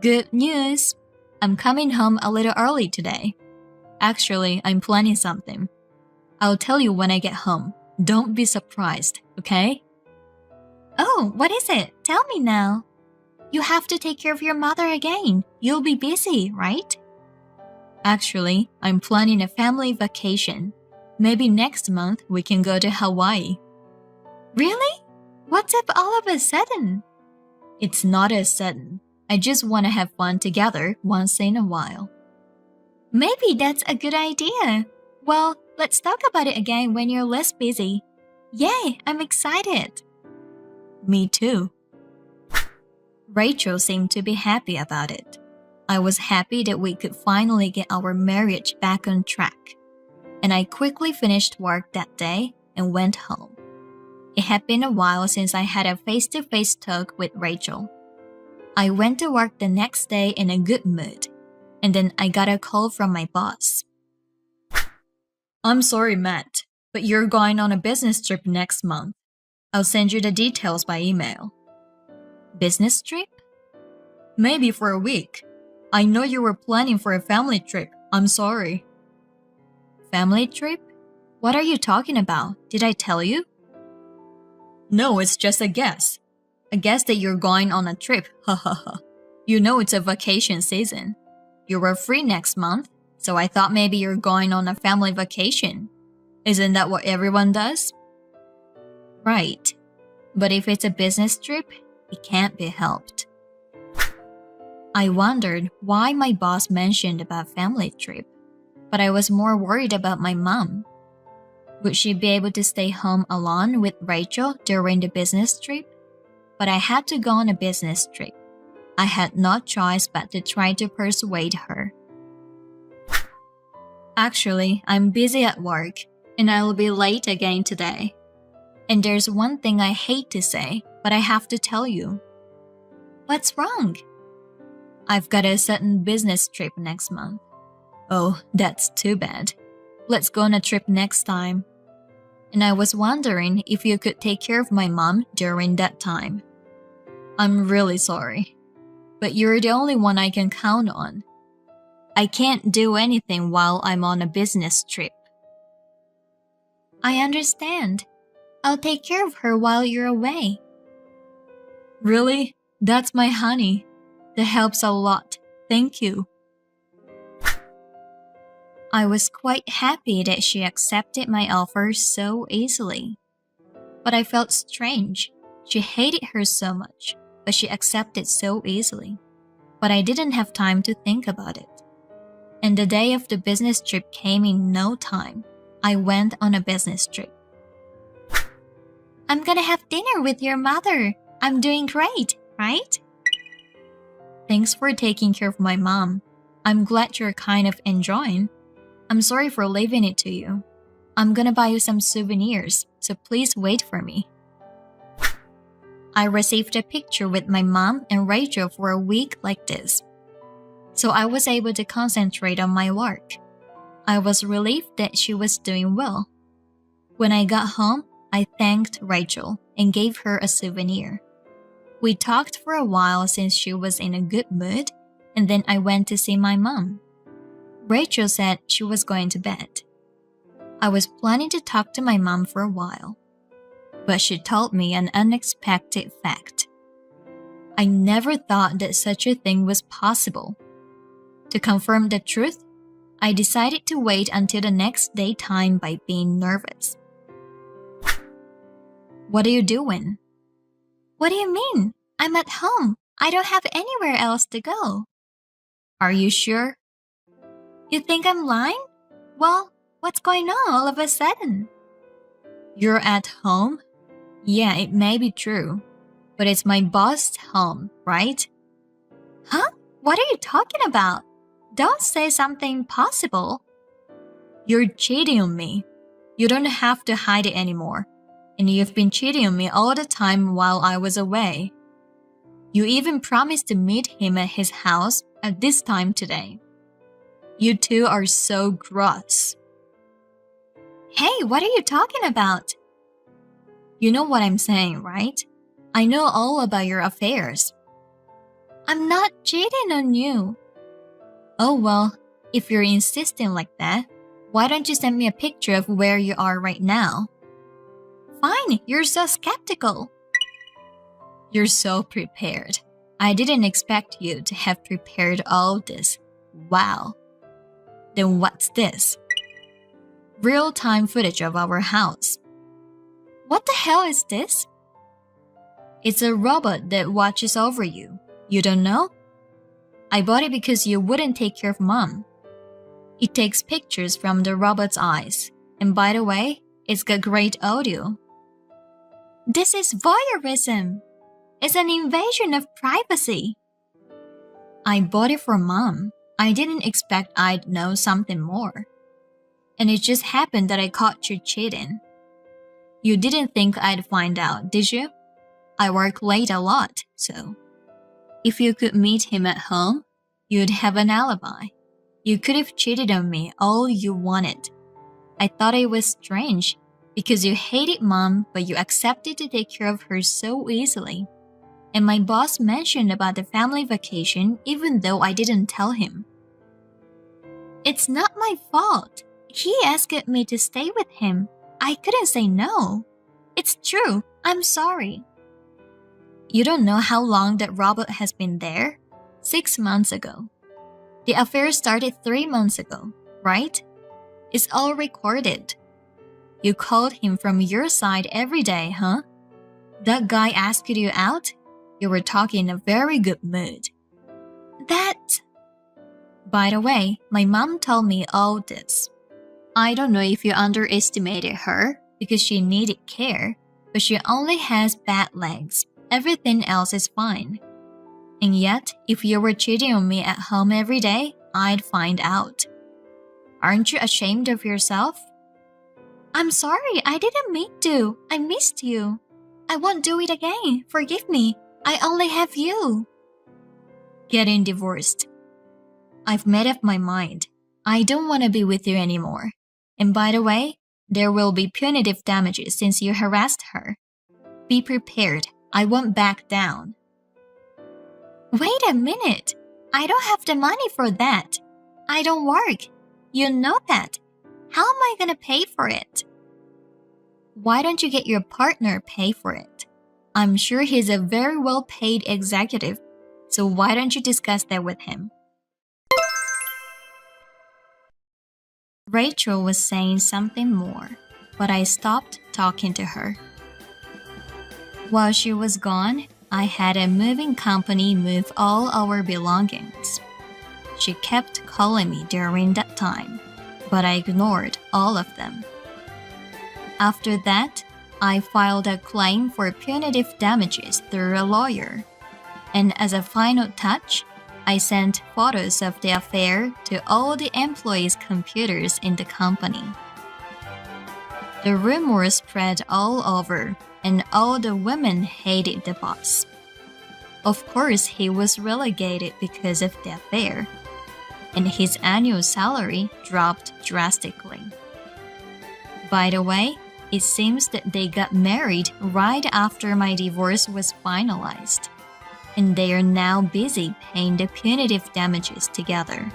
Good news! I'm coming home a little early today. Actually, I'm planning something. I'll tell you when I get home. Don't be surprised, okay? Oh, what is it? Tell me now. You have to take care of your mother again. You'll be busy, right? Actually, I'm planning a family vacation. Maybe next month we can go to Hawaii. Really? What's up all of a sudden? It's not as sudden. I just want to have fun together once in a while. Maybe that's a good idea. Well, let's talk about it again when you're less busy. Yay, I'm excited. Me too. Rachel seemed to be happy about it. I was happy that we could finally get our marriage back on track. And I quickly finished work that day and went home. It had been a while since I had a face-to-face talk with Rachel. I went to work the next day in a good mood, and then I got a call from my boss. I'm sorry, Matt, but you're going on a business trip next month. I'll send you the details by email. Business trip? Maybe for a week. I know you were planning for a family trip. I'm sorry. Family trip? What are you talking about? Did I tell you? No, it's just a guess. A guess that you're going on a trip. Ha ha ha. You know it's a vacation season. You were free next month, so I thought maybe you're going on a family vacation. Isn't that what everyone does? Right. But if it's a business trip, it can't be helped. I wondered why my boss mentioned about family trip, but I was more worried about my mom. Would she be able to stay home alone with Rachel during the business trip? But I had to go on a business trip. I had no choice but to try to persuade her. Actually, I'm busy at work, and I'll be late again today. And there's one thing I hate to say, but I have to tell you. What's wrong? I've got a sudden business trip next month. Oh, that's too bad. Let's go on a trip next time. And I was wondering if you could take care of my mom during that time. I'm really sorry, but you're the only one I can count on. I can't do anything while I'm on a business trip. I understand. I'll take care of her while you're away. Really? That's my honey. That helps a lot. Thank you. I was quite happy that she accepted my offer so easily. But I felt strange. She hated her so much, but she accepted so easily. But I didn't have time to think about it. And the day of the business trip came in no time. I went on a business trip. I'm gonna have dinner with your mother. I'm doing great, right? Thanks for taking care of my mom. I'm glad you're kind of enjoying. I'm sorry for leaving it to you. I'm gonna buy you some souvenirs, so please wait for me. I received a picture with my mom and Rachel for a week like this, so I was able to concentrate on my work. I was relieved that she was doing well. When I got home, I thanked Rachel and gave her a souvenir. We talked for a while since she was in a good mood, and then I went to see my mom. Rachel said she was going to bed. I was planning to talk to my mom for a while, but she told me an unexpected fact. I never thought that such a thing was possible. To confirm the truth, I decided to wait until the next daytime by being nervous. What are you doing? What do you mean? I'm at home. I don't have anywhere else to go. Are you sure? You think I'm lying? Well, what's going on all of a sudden? You're at home? Yeah, it may be true, but it's my boss's home, right? Huh? What are you talking about? Don't say something impossible. You're cheating on me. You don't have to hide it anymore. And you've been cheating on me all the time while I was away. You even promised to meet him at his house at this time today. You two are so gross. Hey, what are you talking about? You know what I'm saying, right? I know all about your affairs. I'm not cheating on you. Oh well, if you're insisting like that, why don't you send me a picture of where you are right now? Fine, you're so skeptical. You're so prepared. I didn't expect you to have prepared all this. Wow. Then what's this? Real-time footage of our house. What the hell is this? It's a robot that watches over you. You don't know? I bought it because you wouldn't take care of Mom. It takes pictures from the robot's eyes. And by the way, it's got great audio. This is voyeurism. It's an invasion of privacy. I bought it for Mom. I didn't expect I'd know something more. And it just happened that I caught you cheating. You didn't think I'd find out, did you? I work late a lot, so. If you could meet him at home, you'd have an alibi. You could have cheated on me all you wanted. I thought it was strange, because you hated Mom, but you accepted to take care of her so easily. And my boss mentioned about the family vacation even though I didn't tell him. It's not my fault. He asked me to stay with him. I couldn't say no. It's true. I'm sorry. You don't know how long that robot has been there? 6 months ago. The affair started 3 months ago, right? It's all recorded. You called him from your side every day, huh? That guy asked you out? You were talking in a very good mood. By the way, my mom told me all this. I don't know if you underestimated her because she needed care, but she only has bad legs. Everything else is fine. And yet, if you were cheating on me at home every day, I'd find out. Aren't you ashamed of yourself? I'm sorry, I didn't mean to. I missed you. I won't do it again. Forgive me. I only have you. Getting divorced. I've made up my mind. I don't want to be with you anymore. And by the way, there will be punitive damages since you harassed her. Be prepared. I won't back down. Wait a minute. I don't have the money for that. I don't work. You know that. How am I going to pay for it? Why don't you get your partner pay for it? I'm sure he's a very well-paid executive, so why don't you discuss that with him? Rachel was saying something more, but I stopped talking to her. While she was gone, I had a moving company move all our belongings. She kept calling me during that time, but I ignored all of them. After that, I filed a claim for punitive damages through a lawyer. And as a final touch, I sent photos of the affair to all the employees' computers in the company. The rumors spread all over, and all the women hated the boss. Of course, he was relegated because of the affair, and his annual salary dropped drastically. By the way, it seems that they got married right after my divorce was finalized, and they are now busy paying the punitive damages together.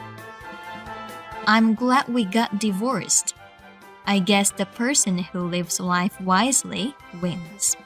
I'm glad we got divorced. I guess the person who lives life wisely wins.